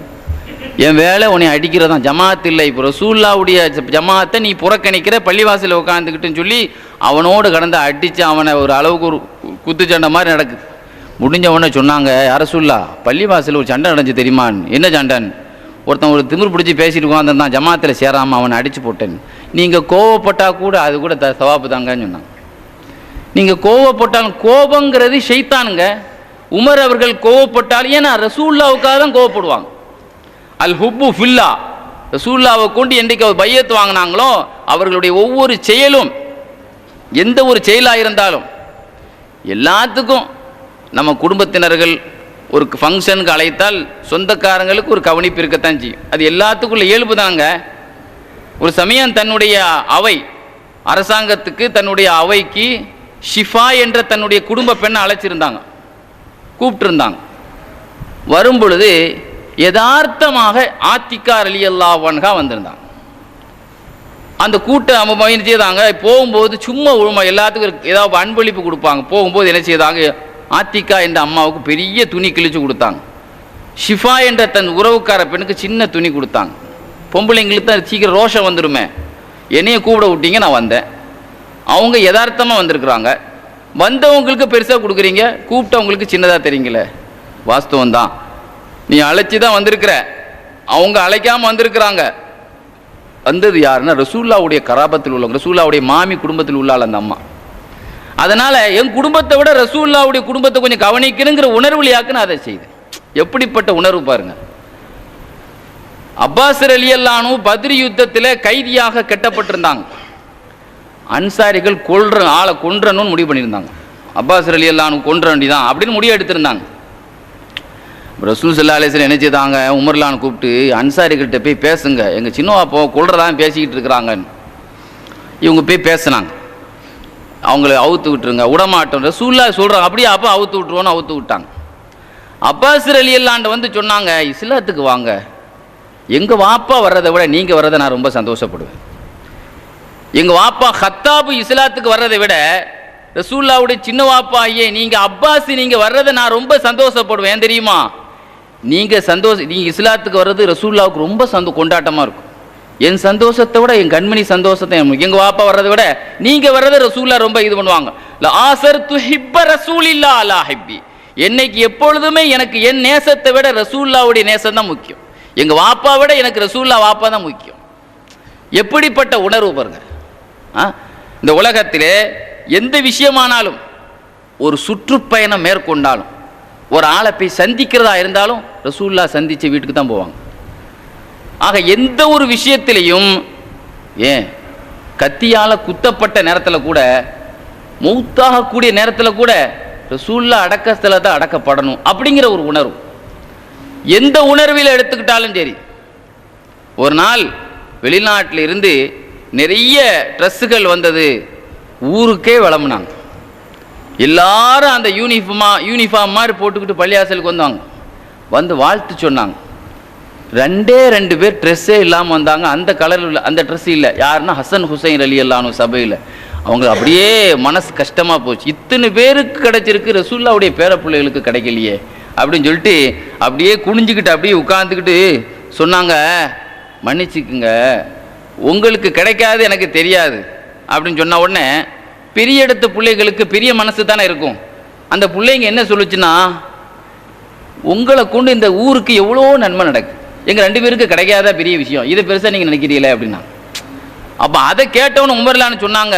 என் வேலை உன்னை அடிக்கிறதான், ஜமாத் இல்லை. இப்போ ரசூலுல்லாவுடைய ஜமாத்தை நீ புறக்கணிக்கிற, பள்ளிவாசலில் உட்காந்துக்கிட்டுன்னு சொல்லி அவனோடு கடந்து அடித்து அவனை ஒரு அளவுக்கு ஒரு குத்துச்சண்டை மாதிரி நடக்குது. முடிஞ்ச உடனே சொன்னாங்க, யா ரசூலுல்லாஹ் பள்ளிவாசலில் ஒரு சண்டை நடந்துச்சு தெரியுமான்னு. என்ன சண்டைன்னு? ஒருத்தன் ஒரு திமிர் பிடிச்சி பேசிட்டு உட்காந்துருந்தான், ஜமாத்தில் சேராமல் அவனை அடித்து போட்டேன். நீங்கள் கோவப்பட்டால் கூட அது கூட சவாப்பு தாங்கன்னு சொன்னாங்க. நீங்கள் கோவப்பட்டாலும், கோபங்கிறது ஷைத்தானுங்க. உமர் அவர்கள் கோவப்பட்டால், ஏன்னா ரசூலுல்லாவுக்காக தான் கோவப்படுவாங்க. அல் ஹுப்பு ஃபில்லா, ரசூலுல்லாவை கொண்டு என்றைக்கு அவர் பையத்து வாங்கினாங்களோ அவர்களுடைய ஒவ்வொரு செயலும், எந்த ஒரு செயலாக இருந்தாலும், எல்லாத்துக்கும் நம்ம குடும்பத்தினர்கள் ஒரு ஃபங்க்ஷனுக்கு அழைத்தால் சொந்தக்காரங்களுக்கு ஒரு கவனிப்பு இருக்கத்தான் செய்யும். அது எல்லாத்துக்குள்ள இயல்பு தாங்க. ஒரு சமயம் தன்னுடைய அவை, அரசாங்கத்துக்கு தன்னுடைய அவைக்கு ஷிஃபா என்ற தன்னுடைய குடும்ப பெண்ணை அழைச்சிருந்தாங்க, கூப்பிட்டுருந்தாங்க. வரும் பொழுது யதார்த்தமாக ஆத்திகா ரலியல்லாஹு அன்ஹா வந்திருந்தாங்க. அந்த கூட்டம் அவங்க என்ன செய்தாங்க, போகும்போது சும்மா எல்லாத்துக்கும் ஏதாவது அன்பளிப்பு கொடுப்பாங்க. போகும்போது என்ன செய்தாங்க, ஆத்திகா என்ற அம்மாவுக்கு பெரிய துணி கிழிச்சு கொடுத்தாங்க. ஷிஃபா என்ற தன் உறவுக்கார பெண்ணுக்கு சின்ன துணி கொடுத்தாங்க. பொம்பளைங்களுக்கு தான் சீக்கிரம் ரோஷம் வந்துடுமே, என்னைய கூப்பிட விட்டீங்க, நான் வந்தேன். அவங்க யதார்த்தமாக வந்திருக்கிறாங்க. வந்தவங்களுக்கு பெருசாக கொடுக்குறீங்க, கூப்பிட்டவங்களுக்கு சின்னதாக தெரியுங்களே. வாஸ்தவம் தான், நீ அழைச்சி தான் வந்திருக்கிற, அவங்க அழைக்காமல் வந்திருக்கிறாங்க. வந்தது யாருன்னா ரசூலுல்லாவுடைய கராபத்தில் உள்ளவங்க, ரசூலுல்லாவுடைய மாமி குடும்பத்தில் உள்ளாள் அந்த அம்மா. அதனால் என் குடும்பத்தை விட ரசூலுல்லாவுடைய குடும்பத்தை கொஞ்சம் கவனிக்கணுங்கிற உணர்வுலையாக்கு நான் அதை செய்தேன். எப்படிப்பட்ட உணர்வு பாருங்க. அப்பாஸ் ரலியல்லாஹு அன்ஹு பத்ர் யுத்தத்தில் கைதியாக கட்டப்பட்டிருந்தாங்க. அன்சாரிகள் ஆளை கொன்றணும்னு முடிவு பண்ணியிருந்தாங்க. அப்பாஸ் ரலியல்லாஹு அன்ஹு கொன்ற வேண்டிதான் அப்படின்னு முடிவு எடுத்திருந்தாங்க. ரசூல் ஸல்லல்லாஹு அலைஹி வஸல்லம் என்ன செய்தாங்க, உமர்லான்னு கூப்பிட்டு அன்சாரிகள்கிட்ட போய் பேசுங்க, எங்கள் சின்ன அப்போ கொள்றதான் பேசிக்கிட்டு இருக்கிறாங்கன்னு. இவங்க போய் பேசுனாங்க, அவங்கள அவுத்து விட்டுருங்க, விடமாட்டோம். ரசூலுல்லாஹ் சொல்கிறாங்க, அப்படியே அப்போ அவுத்து விட்டுருவோன்னு அவுத்து விட்டாங்க. அப்பாஸ் ரலியல்லாஹு அன்ஹு வந்து சொன்னாங்க, இஸ்லாத்துக்கு வாங்க, எங்கள் வாப்பா வர்றதை விட நீங்கள் வர்றதை நான் ரொம்ப சந்தோஷப்படுவேன். எங்கள் வாப்பா ஹத்தாபு இஸ்லாத்துக்கு வர்றதை விட ரசூல்லாவுடைய சின்ன வாப்பா ஐயே நீங்கள் அப்பாஸ் நீங்கள் வர்றதை நான் ரொம்ப சந்தோஷப்படுவேன். தெரியுமா, நீங்கள் இஸ்லாத்துக்கு வர்றது ரசூல்லாவுக்கு ரொம்ப கொண்டாட்டமாக இருக்கும். என் சந்தோஷத்தை விட என் கண்மணி சந்தோஷத்தை எங்கள் வாப்பா வர்றதை விட நீங்கள் வர்றதை ரசூல்லா ரொம்ப இது பண்ணுவாங்க. என்னைக்கு எப்பொழுதுமே எனக்கு என் நேசத்தை விட ரசூல்லாவுடைய நேசம் தான் முக்கியம். எங்கள் வாப்பா விட எனக்கு ரசூல்லா வாப்பா தான் முக்கியம். எப்படிப்பட்ட உணர்வு பாருங்க. இந்த உலகத்திலே எந்த விஷயமானாலும் ஒரு சுற்றுப்பயணம் மேற்கொண்டாலும் ஒரு ஆளை போய் சந்திக்கிறதா இருந்தாலும் ரசூல்லா சந்திச்ச வீட்டுக்கு தான் போவாங்க. ஆக எந்த ஒரு விஷயத்திலையும் கத்தியால் குத்தப்பட்ட நேரத்தில் கூட மௌத்தாகக்கூடிய நேரத்தில் கூட ரசூல்லா அடக்கத்தில் தான் அடக்கப்படணும் அப்படிங்கிற ஒரு உணர்வு எந்த உணர்வில் எடுத்துக்கிட்டாலும் சரி. ஒரு நாள் வெளிநாட்டில் இருந்து நிறைய ட்ரெஸ்ஸுகள் வந்தது, ஊருக்கே விளம்புனாங்க. எல்லாரும் அந்த யூனிஃபார்ம் மாதிரி போட்டுக்கிட்டு பள்ளியாசலுக்கு வந்தாங்க. வந்து வாழ்த்து சொன்னாங்க. 2 பேர் ட்ரெஸ்ஸே இல்லாமல் வந்தாங்க. அந்த கலரில் அந்த ட்ரெஸ் இல்லை. யாருன்னா ஹசன் ஹுசைன் ரலியல்லாஹு சபையில். அவங்க அப்படியே மனசு கஷ்டமாக போச்சு. இத்தனை பேருக்கு கிடைச்சிருக்கு, ரசூல்லாவுடைய பேர பிள்ளைகளுக்கு கிடைக்கலையே அப்படின்னு சொல்லிட்டு அப்படியே குனிஞ்சிக்கிட்டு அப்படியே உட்காந்துக்கிட்டு சொன்னாங்க, மன்னிச்சுக்குங்க, உங்களுக்கு கிடைக்காது எனக்கு தெரியாது அப்படின்னு சொன்ன உடனே பெரிய இடத்து பிள்ளைகளுக்கு பெரிய மனசு தானே இருக்கும். அந்த பிள்ளைங்க என்ன சொல்லுச்சுன்னா, உங்களை கொண்டு இந்த ஊருக்கு எவ்வளோ நன்மை நடக்குது, எங்கள் 2 பேருக்கு கிடைக்காத பெரிய விஷயம், இதை பெருசாக நீங்கள் நினைக்கிறீங்களே அப்படின்னா. அப்போ அதை கேட்டவனு உமர்லான்னு சொன்னாங்க,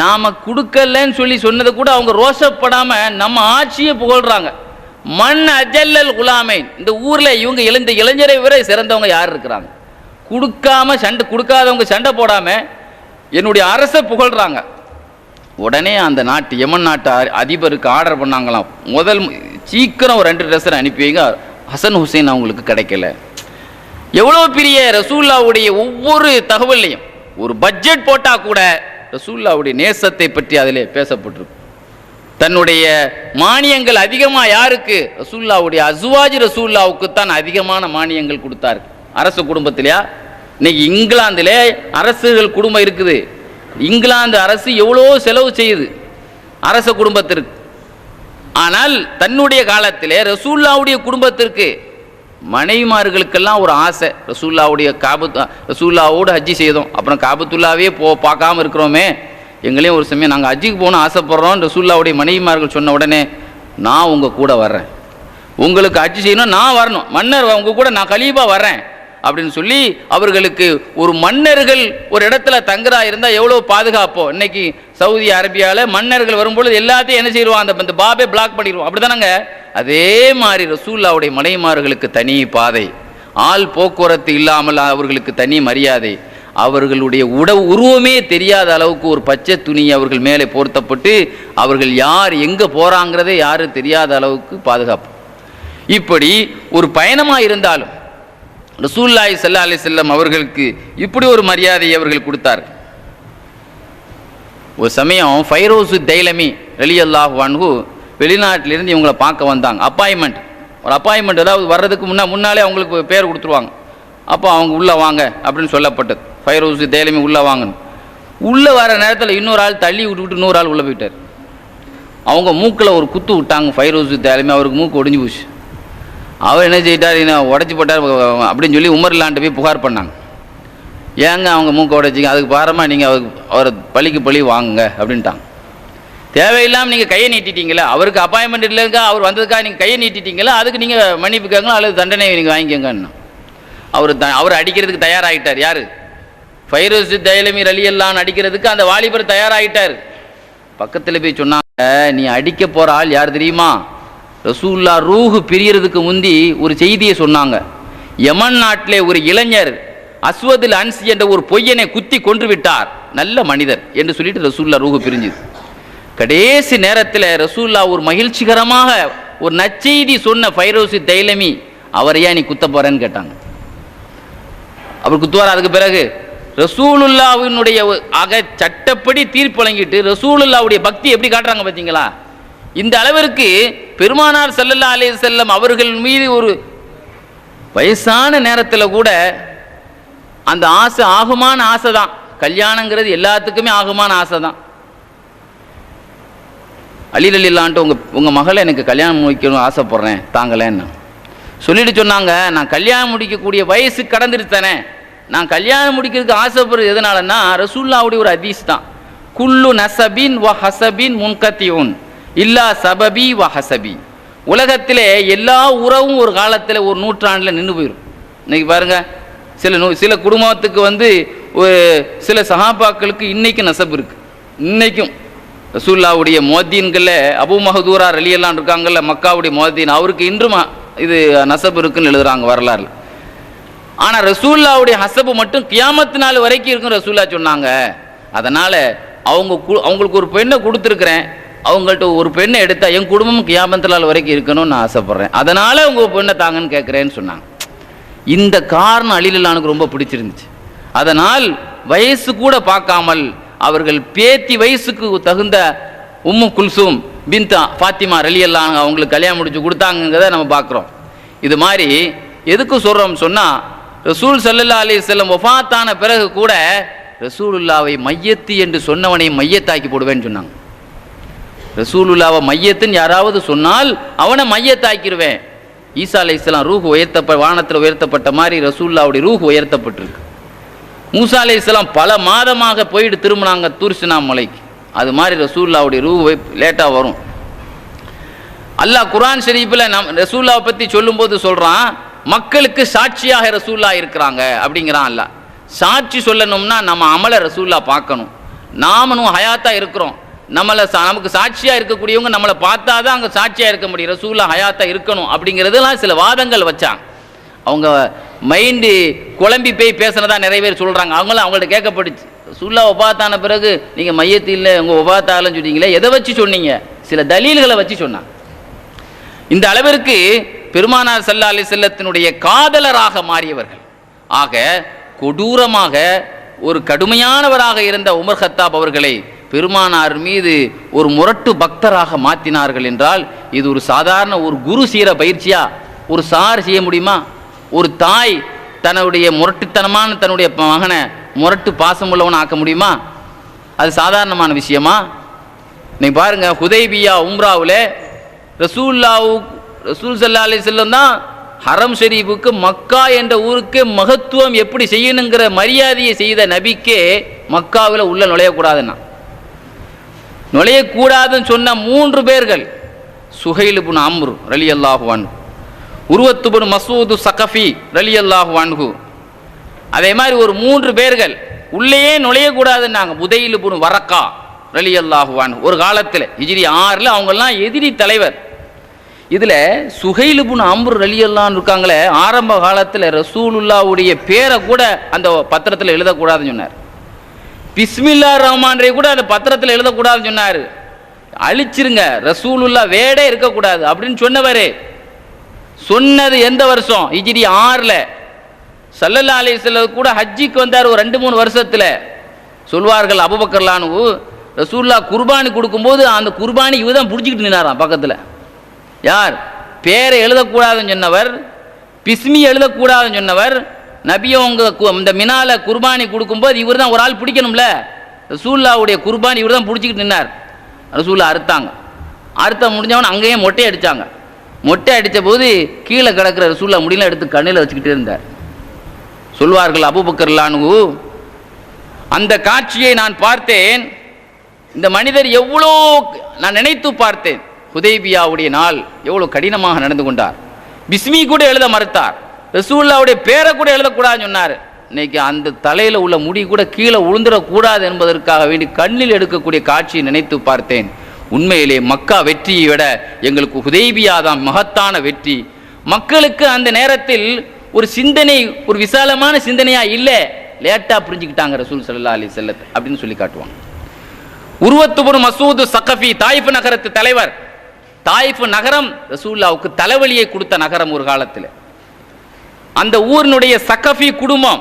நாம் கொடுக்கலன்னு சொல்லி சொன்னதை கூட அவங்க ரோஷப்படாமல் நம்ம ஆட்சியை புகழ்கிறாங்க. மண் அஜல்லல் குலாமை, இந்த ஊரில் இவங்க இந்த இளைஞரை விட சிறந்தவங்க யார் இருக்கிறாங்க? கொடுக்காதவங்க சண்டை போடாமல் என்னுடைய அரசை புகழ்கிறாங்க. உடனே அந்த நாட்டு யமன் நாட்டு அதிபருக்கு ஆர்டர் பண்ணாங்களாம், சீக்கிரம் ஒரு 2 ட்ரெஸ்ஸரை அனுப்பி வைங்க, ஹசன் ஹுசைன் அவங்களுக்கு கிடைக்கல. எவ்வளோ பெரிய ரசூல்லாவுடைய ஒவ்வொரு தகவல்லையும் ஒரு பட்ஜெட் போட்டால் கூட ரசூல்லாவுடைய நேசத்தை பற்றி அதில் பேசப்பட்டிருக்கும். தன்னுடைய மானியங்கள் அதிகமாக யாருக்கு? ரசூல்லாவுடைய அஸ்வாஜ் ரசூல்லாவுக்கு தான் அதிகமான மானியங்கள் கொடுத்தாரு. அரசு குடும்பத்திலையா? இன்னைக்கு இங்கிலாந்தில் அரசுகள் குடும்பம் இருக்குது. இங்கிலாந்து அரசு எவ்வளோ செலவு செய்யுது அரச குடும்பத்திற்கு. ஆனால் தன்னுடைய காலத்திலே ரசூல்லாவுடைய குடும்பத்திற்கு மனைவிமார்களுக்கெல்லாம் ஒரு ஆசை, ரசூல்லாவோடு ஹஜ்ஜி செய்தோம், அப்புறம் காபத்துல்லாவே பார்க்காம இருக்கிறோமே, எங்களையும் ஒரு சமயம் நாங்கள் ஹஜ்ஜிக்கு போகணும் ஆசைப்படுறோம். ரசூல்லாவுடைய மனைவிமார்கள் சொன்ன உடனே, நான் உங்கள் கூட வர்றேன், உங்களுக்கு ஹஜ்ஜி செய்யணும், நான் வரணும், மன்னர் உங்கள் கூட நான் கலீபா வர்றேன் அப்படின்னு சொல்லி அவர்களுக்கு ஒரு மன்னர்கள் ஒரு இடத்துல தங்குறா இருந்தால் எவ்வளோ பாதுகாப்போ. இன்னைக்கு சவுதி அரேபியாவில் மன்னர்கள் வரும்பொழுது எல்லாத்தையும் என்ன செய்வான், அந்த பாபே பிளாக் பண்ணிடுவோம், அப்படி தானங்க. அதே மாதிரி ரசூல்லாவுடைய மனைவிமார்களுக்கு தனி பாதை, ஆள் போக்குவரத்து இல்லாமல் அவர்களுக்கு தனி மரியாதை, அவர்களுடைய உருவமே தெரியாத அளவுக்கு ஒரு பச்சை துணி அவர்கள் மேலே போர்த்தப்பட்டு அவர்கள் யார் எங்கே போகிறாங்கிறதே யாரும் தெரியாத அளவுக்கு பாதுகாப்பு. இப்படி ஒரு பயணமாக இருந்தாலும் ரசூலுல்லாஹி ஸல்லல்லாஹு அலைஹி வஸல்லம் அவர்களுக்கு இப்படி ஒரு மரியாதையை அவர்கள் கொடுத்தார். ஒரு சமயம் ஃபைரோஸ் தைலமி ரலியல்லாஹு அன்ஹு வெளிநாட்டிலிருந்து இவங்களை பார்க்க வந்தாங்க. ஒரு அப்பாயின்மெண்ட் அதாவது வர்றதுக்கு முன்னாலே அவங்களுக்கு பேர் கொடுத்துருவாங்க. அப்போ அவங்க உள்ளே வாங்க அப்படின்னு சொல்லப்பட்டது. ஃபைரோஸ் தைலமி உள்ளே வாங்கணும். உள்ளே வர நேரத்தில் இன்னொரு ஆள் தள்ளி விட்டுவிட்டு இன்னொரு ஆள் உள்ளே போயிட்டார். அவங்க மூக்கில் ஒரு குத்து விட்டாங்க ஃபைரோஸ் தைலமி, அவருக்கு மூக்கு ஒடிஞ்சு போச்சு. அவர் என்ன செய்யிட்டார், உடச்சி போட்டார் அப்படின்னு சொல்லி உமர்லான்ட்டு போய் புகார் பண்ணாங்க. ஏங்க அவங்க மூக்கை உடைச்சிங்க, அதுக்கு பாரமாக நீங்கள் அவரை பழிக்கு பழி வாங்குங்க அப்படின்ட்டாங்க. தேவையில்லாமல் நீங்கள் கையை நீட்டிட்டீங்களா, அவருக்கு அப்பாயின்மெண்ட் இல்லைங்க, அவர் வந்ததுக்காக நீங்கள் கையை நீட்டிட்டீங்களா, அதுக்கு நீங்கள் மன்னிப்பு கேட்கலாம் அல்லது தண்டனையை நீங்கள் வாங்கிக்கோங்கன்னு அவர் அடிக்கிறதுக்கு தயாராகிட்டார். யார்? ஃபைரோஸ் தைலமி ரலியல்லாஹு அடிக்கிறதுக்கு அந்த வாலிபர் தயாராகிட்டார். பக்கத்தில் போய் சொன்னாங்க, நீ அடிக்க போகிற ஆள் யார் தெரியுமா? ரசூல்லா ரூஹு பிரியறதுக்கு முந்தி ஒரு செய்தியை சொன்னாங்க. யமன் நாட்டிலே ஒரு இளைஞர் அஸ்வதுல் அன்சி என்ற ஒரு பொய்யனை குத்தி கொன்று விட்டார், நல்ல மனிதர் என்று சொல்லிட்டு ரசூல்லா ரூஹு பிரிஞ்சுது. கடைசி நேரத்தில் ரசூல்லா ஒரு மகிழ்ச்சிகரமாக ஒரு நற்செய்தி சொன்ன ஃபைரோஸ் தைலமி அவரையா நீ குத்த போறேன்னு கேட்டாங்க. அவர் குத்துவார். அதுக்கு பிறகு ரசூலுல்லாவினுடைய சட்டப்படி தீர்ப்பு வழங்கிட்டு ரசூலுல்லாவுடைய பக்தி எப்படி காட்டுறாங்க பார்த்தீங்களா? இந்த அளவிற்கு பெருமானார் ஸல்லல்லாஹு அலைஹி வஸல்லம் அவர்கள் மீது ஒரு வயசான நேரத்தில் கூட அந்த ஆசை ஆகுமான ஆசை தான். கல்யாணங்கிறது எல்லாத்துக்குமே ஆகுமான ஆசை தான். அலிரலில்லான்ட்டு உங்கள் மகளை எனக்கு கல்யாணம் முடிக்கணும் ஆசைப்பட்றேன் தாங்களேன்னு சொல்லிட்டு சொன்னாங்க. நான் கல்யாணம் முடிக்கக்கூடிய வயசு கடந்துட்டு தானே, நான் கல்யாணம் முடிக்கிறதுக்கு ஆசைப்படுறது எதனாலன்னா ரசூலுல்லாஹ்வுடைய ஒரு ஹதீஸ் தான். குல்லு நசபின் வ ஹசபின் முன்கத்தியூன் இல்லா சபபி வ ஹசபி. உலகத்திலே எல்லா உறவும் ஒரு காலத்தில் ஒரு நூற்றாண்டில் நின்று போயிடும். இன்னைக்கு பாருங்க, சில குடும்பத்துக்கு ஒரு சில சஹாபாக்களுக்கு இன்னைக்கும் நசப் இருக்கு. இன்னைக்கும் ரசூலுல்லாஹ்வுடைய முஅத்தின்களில் அபூ மஹ்தூரா ரலியல்லாஹு இருக்காங்கல்ல, மக்காவுடைய முஅத்தின், அவருக்கு இன்றும் இது நசப் இருக்குன்னு எழுதுறாங்க வரலாறுல. ஆனால் ரசூலுல்லாஹ்வுடைய ஹசபு மட்டும் கியாமத்து நாள் வரைக்கும் இருக்கும் ரசூலுல்லாஹ் சொன்னாங்க. அதனால் அவங்களுக்கு ஒரு பெண்ணை கொடுத்துருக்குறேன், அவங்கள்ட்ட ஒரு பெண்ணை எடுத்தால் என் குடும்பம் கியாமத்து நாள் வரைக்கும் இருக்கணும்னு நான் ஆசைப்பட்றேன், அதனால் உங்கள் பெண்ணை தாங்கன்னு கேட்குறேன்னு சொன்னாங்க. இந்த காரணம் அலிலுல்லானுக்கு ரொம்ப பிடிச்சிருந்துச்சு. அதனால் வயசு கூட பார்க்காமல் அவர்கள் பேத்தி வயசுக்கு தகுந்த உம்மு குல்சூம் பின்தா ஃபாத்திமா ரலியல்லாஹு அவங்களுக்கு கல்யாணம் முடிச்சு கொடுத்தாங்கிறத நம்ம பார்க்குறோம். இது மாதிரி எதுக்கு சொல்கிறோம் சொன்னால், ரசூல் ஸல்லல்லாஹு அலைஹி வஸல்லம் வஃபாத்தான பிறகு கூட ரசூலுல்லாவை மையத்து என்று சொன்னவனை மையத்தாக்கி போடுவேன்னு சொன்னாங்க. ரசூலுல்லாவை மையத்துன்னு யாராவது சொன்னால் அவனை மையத்தாக்கிடுவேன். ஈசா அலைஹிஸ்ஸலாம் ரூஹ் வானத்தில் உயர்த்தப்பட்ட மாதிரி ரசூலுல்லாவுடைய ரூஹ் உயர்த்தப்பட்டிருக்கு. மூசா அலைஹிஸ்ஸலாம் பல மாதமாக போயிட்டு திரும்பினாங்க தூர் சினா மலைக்கு. அது மாதிரி ரசூலுல்லாவுடைய ரூஹ் லேட்டாக வரும். அல்லாஹ் குர்ஆன் ஷரீஃபில் ரசூலுல்லாவை பற்றி சொல்லும்போது சொல்கிறான், மக்களுக்கு சாட்சியாக ரசூலுல்லாஹ் இருக்கிறாங்க அப்படிங்கிறான் அல்லாஹ். சாட்சி சொல்லணும்னா நம்ம அமலை ரசூலுல்லாஹ் பார்க்கணும். நாமளும் ஹயாத்தாக இருக்கிறோம், நமக்கு சாட்சியாக இருக்கக்கூடியவங்க நம்மளை பார்த்தா தான் அங்கே சாட்சியாக இருக்க முடியும். ரசூலுல்லாஹ் ஹயாத்தாக இருக்கணும் அப்படிங்கிறதுலாம் சில வாதங்கள் வச்சாங்க. அவங்க மைண்டு குழம்பி போய் பேசுனதா நிறைய பேர் சொல்கிறாங்க. அவங்கள்ட்ட கேட்கப்பட்டுச்சு, ரசூலுல்லாஹ் வஃபாத்தான பிறகு நீங்கள் மையத்து இல்லை உங்கள் வஃபாத்தாகலன்னு சொன்னீங்களே, எதை வச்சு சொன்னீங்க? சில தலீல்களை வச்சு சொன்னாங்க. இந்த அளவிற்கு பெருமானார் ஸல்லல்லாஹு அலைஹி வஸல்லத்தினுடைய காதலராக மாறியவர்கள். ஆக கொடூரமாக ஒரு கடுமையானவராக இருந்த உமர் கத்தாப் அவர்களை பெருமானார் மீது ஒரு முரட்டு பக்தராக மாற்றினார்கள் என்றால் இது ஒரு சாதாரண ஒரு குரு சீர பயிற்சியா ஒரு சார் செய்ய முடியுமா? ஒரு தாய் தன்னுடைய முரட்டுத்தனமான தன்னுடைய மகனை முரட்டு பாசமுள்ளவன் ஆக்க முடியுமா? அது சாதாரணமான விஷயமா? நீங்கள் பாருங்க, ஹுதைபியா உம்ராவில் ரசூல் ஸல்லல்லாஹு அலைஹி வஸல்லம் தான் ஹரம் ஷரீஃபுக்கு மக்கா என்ற ஊருக்கு மகத்துவம் எப்படி செய்யணுங்கிற மரியாதையை செய்த நபிக்கே மக்காவில் உள்ள நுழையக்கூடாதுன்னா, நுழையக்கூடாதுன்னு சொன்ன 3 பேர்கள் சுஹைல் இப்னு அம்ர் ரலியல்லாஹு அன்ஹு, உர்வத் இப்னு மஸ்ஊத் ஸகஃபி ரலியல்லாஹு அன்ஹு, அதே மாதிரி ஒரு 3 பேர்கள் உள்ளேயே நுழையக்கூடாதுன்னாங்க. புதைல் இப்னு வரக்கா ரலியல்லாஹு அன்ஹு ஒரு காலத்தில் ஹிஜ்ரி 6 அவங்கெல்லாம் எதிரி தலைவர். இதில் சுஹைல் இப்னு அம்ர் ரலியல்லாஹு இருக்காங்களே, ஆரம்ப காலத்தில் ரசூலுல்லாவுடைய பேரை கூட அந்த பத்திரத்தில் எழுதக்கூடாதுன்னு சொன்னார். பிஸ்மில்லா ரஹ்மான் கூட அந்த பத்திரத்தில் எழுதக்கூடாதுன்னு சொன்னார். அழிச்சிருங்க, ரசூலுல்லா வேடே இருக்கக்கூடாது அப்படின்னு சொன்னவர். சொன்னது எந்த வருஷம்? ஹிஜ்ரி 6 ஸல்லல்லாஹு அலைஹி வஸல்லம் கூட ஹஜ்ஜிக்கு வந்தார். ஒரு 2-3 வருஷத்தில் சொல்வார்கள், அபூபக்கர் அன்ஹு ரசூலுல்லா குர்பானி கொடுக்கும்போது அந்த குர்பானி இவர் தான் பிடிச்சிக்கிட்டு நின்னாராம் பக்கத்தில். யார்? பேரை எழுதக்கூடாதுன்னு சொன்னவர், பிஸ்மி எழுதக்கூடாதுன்னு சொன்னவர். நபியவங்க இந்த மினால குர்பானி கொடுக்கும்போது இவர் தான் ஒரு ஆள் பிடிக்கணும்ல, ரசூலுல்லாவுடைய குர்பானி இவர் தான் பிடிச்சிக்கிட்டு நின்னார். ரசூலுல்லா அறுத்தாங்க. அறுத்த முடிஞ்சவன் அங்கேயே மொட்டை அடித்தாங்க. மொட்டை அடித்த போது கீழே கிடக்கிற ரசூலுல்லா முடியல எடுத்து கண்ணில் வச்சுக்கிட்டே இருந்தார். சொல்வார்கள் அபூபக்கர் அன்ஹு, அந்த காட்சியை நான் பார்த்தேன். இந்த மனிதர் எவ்வளோ நான் நினைத்து பார்த்தேன். ஹுதைபியாவுடைய நாள் எவ்வளோ கடினமாக நடந்து கொண்டார். பிஸ்மி கூட எழுத மறுத்தார். ரசூலுல்லாவுடைய பேரை கூட எழுதக்கூடாதுன்னு சொன்னார். இன்னைக்கு அந்த தலையில் உள்ள முடி கூட கீழே உளுந்துடக்கூடாது என்பதற்காக வேண்டி கண்ணில் எடுக்கக்கூடிய காட்சியை நினைத்து பார்த்தேன். உண்மையிலே மக்கா வெற்றியை விட எங்களுக்கு ஹுதைபியா தான் மகத்தான வெற்றி. மக்களுக்கு அந்த நேரத்தில் ஒரு சிந்தனை, ஒரு விசாலமான சிந்தனையாக இல்லை, லேட்டாக புரிஞ்சுக்கிட்டாங்க ரசூல் ஸல்லல்லாஹு அலைஹி வஸல்லம் அப்படின்னு சொல்லி காட்டுவாங்க. உர்வத் இப்னு மஸ்ஊத் ஸகஃபி தாயிஃப் நகரத்து தலைவர். தாயிஃப் நகரம் ரசூலுல்லாவுக்கு தலைவலியை கொடுத்த நகரம் ஒரு காலத்தில். அந்த ஊரினுடைய ஸகஃபி குடும்பம்,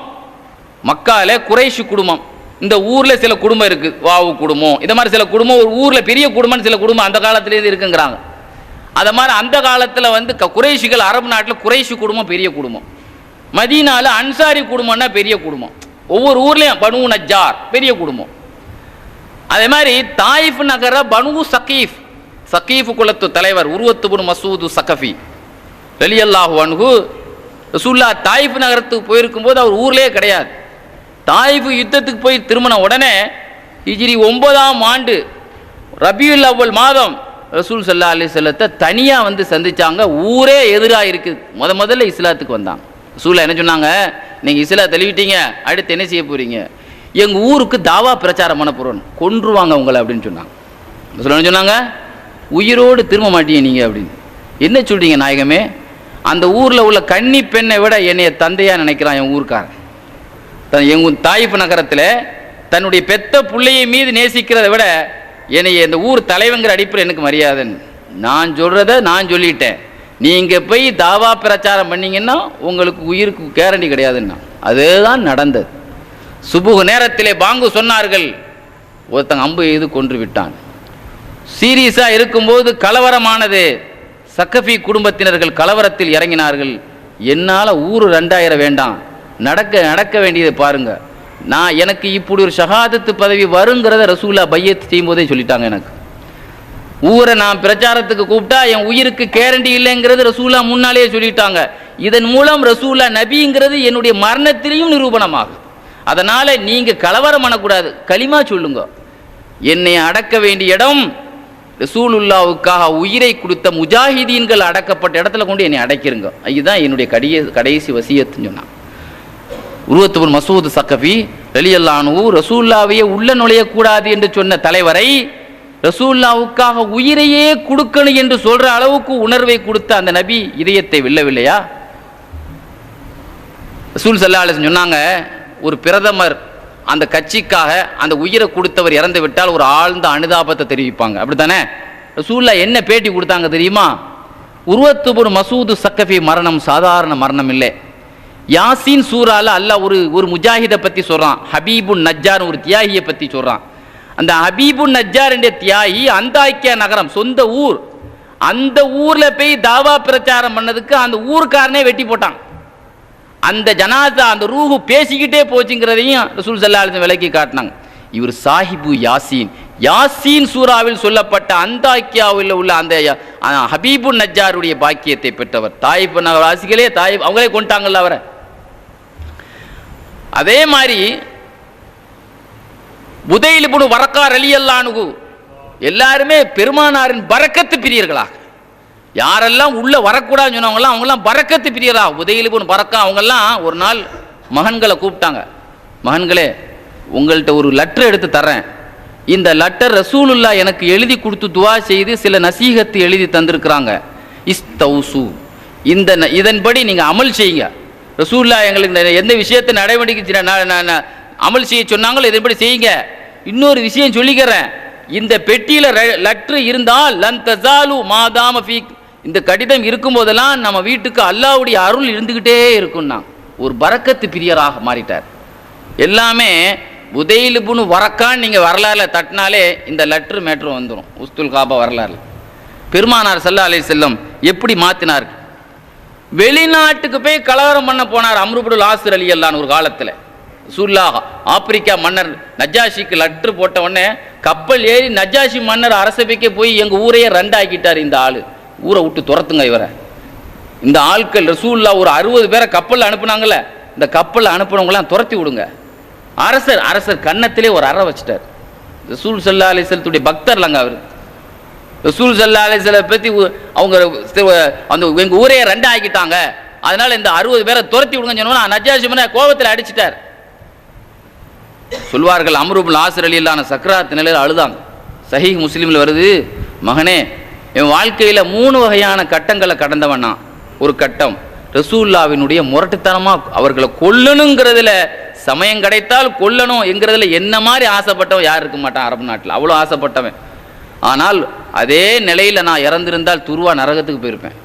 மக்கால குறைஷி குடும்பம். இந்த ஊரில் சில குடும்பம் இருக்குது, வாவு குடும்பம், இந்த மாதிரி சில குடும்பம். ஒரு ஊரில் பெரிய குடும்பம், சில குடும்பம் அந்த காலத்திலேருந்து இருக்குங்கிறாங்க. அதை மாதிரி அந்த காலத்தில் குறைஷிகள், அரபு நாட்டில் குறைஷி குடும்பம் பெரிய குடும்பம். மதீனால அன்சாரி குடும்பம்னா பெரிய குடும்பம், ஒவ்வொரு ஊர்லேயும் பனு நஜ்ஜார் பெரிய குடும்பம். அதே மாதிரி தாயிஃப் நகர பனு சகீஃப், சகீஃப் குலத்து தலைவர் உருவத்து பின் மசூது சகஃபி ரலியல்லாஹு அன்ஹு ரசூலுல்லாஹ் தாயிஃப் நகரத்துக்கு போயிருக்கும் போது அவர் ஊர்லேயே கிடையாது. தாயிஃப் யுத்தத்துக்கு போய் திரும்பின உடனே ஹிஜ்ரி 9ஆம் ஆண்டு ரபியுல் அவ்வல் மாதம் ரசூல் ஸல்லல்லாஹு அலைஹி வஸல்லத்தை தனியாக வந்து சந்திச்சாங்க. ஊரே எதிராக இருக்குது. முதல்ல இஸ்லாத்துக்கு வந்தாங்க. ரசூலுல்லாஹ் என்ன சொன்னாங்க, நீங்கள் இஸ்லாம் தெளிவிட்டீங்க, அடுத்து என்ன செய்ய போகிறீங்க? எங்கள் ஊருக்கு தாவா பிரச்சாரம் பண்ண போகிறோம், கொன்றுவாங்க உங்களை அப்படின்னு சொன்னாங்க. ரசூலுல்லாஹ் என்ன சொன்னாங்க, உயிரோடு திரும்ப மாட்டீங்க நீங்கள் அப்படின்னு. என்ன சொல்கிறீங்க நாயகமே? அந்த ஊரில் உள்ள கன்னி பெண்ணை விட என்னைய தந்தையாக நினைக்கிறான் என் ஊருக்காரன். எங்கள் தாயிஃப் நகரத்தில் தன்னுடைய பெத்த பிள்ளையை மீது நேசிக்கிறத விட என்னைய இந்த ஊர் தலைவங்கிற அடிப்படை எனக்கு மரியாதைன்னு. நான் சொல்கிறத நான் சொல்லிட்டேன், நீங்கள் போய் தாவா பிரச்சாரம் பண்ணிங்கன்னா உங்களுக்கு உயிருக்கு கேரண்டி கிடையாதுன்னா. அதுதான் நடந்தது. சுபுகு நேரத்திலே பாங்கு சொன்னார்கள், ஒருத்தங்க அம்பு எய்து கொன்று விட்டான். சீரியஸாக இருக்கும்போது கலவரமானது. சக்கஃபி குடும்பத்தினர்கள் கலவரத்தில் இறங்கினார்கள். என்னால் ஊர் 2000 வேண்டாம், நடக்க வேண்டியதை பாருங்க. எனக்கு இப்படி ஒரு ஷஹாதத்து பதவி வருங்கிறத ரசூலுல்லாஹ் பையத் செய்யும் போதே சொல்லிட்டாங்க. எனக்கு ஊரை நான் பிரச்சாரத்துக்கு கூப்பிட்டா என் உயிருக்கு கேரண்டி இல்லைங்கிறது ரசூலுல்லாஹ் முன்னாலே சொல்லிட்டாங்க. இதன் மூலம் ரசூலுல்லாஹ் நபிங்கிறது என்னுடைய மரணத்திலையும் நிரூபணமாகும். அதனால நீங்க கலவரம் பண்ணக்கூடாது, களிமா சொல்லுங்க. என்னை அடக்க வேண்டிய இடம் ரசூலுல்லாவுக்காக உயிரை கொடுத்த முஜாஹிதீன்கள் அடக்கப்பட்ட இடத்துல கொண்டு என்னை அடைக்கிறங்க. இதுதான் என்னுடைய கடைசி வசியத்துன்னு சொன்னான். உருவத்து பின் மசூது சக்கஃபி ரலியல்லாஹு அன்ஹு ரசூலுல்லாவையே உள்ள நுழையக்கூடாது என்று சொன்ன தலைவரை ரசூலுல்லாவுக்காக உயிரையே கொடுக்கணும் என்று சொல்ற அளவுக்கு உணர்வை கொடுத்த அந்த நபி இதயத்தை வெல்லவில்லையா? ரசூல் ஸல்லல்லாஹு அலைஹி வஸல்லம் சொன்னாங்க, ஒரு பிரதமர் அந்த கட்சிக்காக அந்த உயிரை கொடுத்தவர் இறந்து விட்டால் ஒரு ஆழ்ந்த அனுதாபத்தை தெரிவிப்பாங்க, அப்படித்தானே? ரசூலுல்லாஹ் என்ன பேட்டி கொடுத்தாங்க தெரியுமா? உருவத்து பின் மசூது சக்கஃபி மரணம் சாதாரண மரணம் இல்லை. யாசீன் சூறால அல்லாஹ் ஒரு முஜாஹிதை பற்றி சொல்கிறான், ஹபீபுன் நஜ்ஜார் ஒரு தியாகியை பற்றி சொல்கிறான். அந்த ஹபீபுன் நஜ்ஜார் என்ற தியாகி அந்தாக்கியா நகரம் சொந்த ஊர், அந்த ஊரில் போய் தாவா பிரச்சாரம் பண்ணதுக்கு அந்த ஊருக்காரனே வெட்டி போட்டான். அந்த ஜனாசா அந்த ரூஹு பேசிக்கிட்டே போச்சுங்கிறதையும் ரசூல் ஸல்லல்லாஹு அலைஹி வஸல்லம் விளக்கி காட்டினாங்க. இவர் சாஹிபு யாசீன், யாசீன் சூறாவில் சொல்லப்பட்ட அந்தாக்கியாவில் உள்ள அந்த ஹபீபுன் நஜ்ஜாருடைய பாக்கியத்தை பெற்றவர். தாயிஃப் வாசிகளே தாயிஃப் அவங்களே கொண்டாங்கல்ல அவரை. அதே மாதிரி புதைல் இப்னு வரக்கா ரலியல்லாஹு அன்ஹு எல்லாருமே பெருமானாரின் பரக்கத்து பிரியர்களாக, யாரெல்லாம் உள்ள வரக்கூடாதுன்னு சொன்னவங்களாம் அவங்கெல்லாம் பரக்கத்து பிரியரா. புதைல் இப்னு வரக்கா அவங்கெல்லாம் ஒரு நாள் மகன்களை கூப்பிட்டாங்க, மகன்களே உங்கள்கிட்ட ஒரு லெட்டர் எடுத்து தரேன், இந்த லெட்டர் ரசூலுல்லாஹ் எனக்கு எழுதி கொடுத்து துவா செய்து சில நசீகத்து எழுதி தந்திருக்கிறாங்க. இஸ்தௌசு, இதன்படி நீங்கள் அமல் செய்யுங்க. ரசூலுல்லாஹ் எங்களுக்கு எந்த விஷயத்தை நடைமுறைக்கு அமல் செய்ய சொன்னாங்களோ இதன்படி செய்யுங்க. இன்னொரு விஷயம் சொல்லிக்கிறேன், இந்த பெட்டியில் லெட்டர் இருந்தால் லன் தஸாலு மாதாம ஃபீக், இந்த கடிதம் இருக்கும் போதெல்லாம் நம்ம வீட்டுக்கு அல்லாஹ்வுடைய அருள் இருந்துக்கிட்டே இருக்குன்னா ஒரு பரக்கத்து பிரியராக மாறிட்டார். எல்லாமே புதைல் இப்னு வரக்கான்னு நீங்கள் வரலாறுல தட்டினாலே இந்த லெட்டர் மேட்ரு வந்துடும். உஸ்துல் காபா வரலாறு பெருமானார் ஸல்லல்லாஹு அலைஹி வஸல்லம் எப்படி மாற்றினார்? வெளிநாட்டுக்கு போய் கலவரம் பண்ண போனார் அம்ரு இப்னுல் ஆஸ் ரலியல்லாஹு ஒரு காலத்தில். ரசூலுல்லாஹ் ஆப்பிரிக்கா மன்னர் நஜ்ஜாஷிக்கு லெட்டர் போட்ட உடனே கப்பல் ஏறி நஜ்ஜாஷி மன்னர் அரசபைக்கே போய் எங்கள் ஊரையே ரெண்டாக்கிட்டார். இந்த ஆள் ஊரை விட்டு துரத்துங்க இவரை. இந்த ஆட்கள் ரசூலுல்லாஹ் ஒரு 60 பேரை கப்பலில் அனுப்புனாங்கல்ல, இந்த கப்பலில் அனுப்புனவங்களாம் துரத்தி விடுங்க. அரசர் கன்னத்திலே ஒரு அறை வச்சுட்டார். ரசூல் ஸல்லல்லாஹு அலைஹி வஸல்லத்துடைய பக்தர்லங்க அவர். ரசூல் ஸல்லல்லாஹு அலைஹி வஸல்லம் பற்றி அவங்க அந்த எங்கள் ஊரையே ரெண்டாக்கிட்டாங்க, அதனால இந்த 60 பேரை துரத்தி விடுங்கன்னு சொன்னா நஜ்ஜாஷி மன்னர் கோபத்தில் அடிச்சிட்டார். சொல்வார்கள் அம்ரு இப்னு ஆஸ் ரலியல்லாஹு சக்ராத் நிலையில் அழுதாங்க. சஹீஹ் முஸ்லிமில் வருது, மகனே என் வாழ்க்கையில் 3 வகையான கட்டங்களை கடந்தவனா. ஒரு கட்டம் ரசூலுல்லாஹ்வினுடைய முரட்டுத்தனமாக அவர்களை கொல்லணுங்கிறதுல, சமயம் கிடைத்தால் கொல்லணும் என்கிறதுல என்ன மாதிரி ஆசைப்பட்டவன் யார் இருக்க மாட்டான் அரபு நாட்டில், அவ்வளோ ஆசைப்பட்டவன். ஆனால் அதே நிலையில் நான் இறந்திருந்தால் துருவா நரகத்துக்கு போயிருப்பேன்.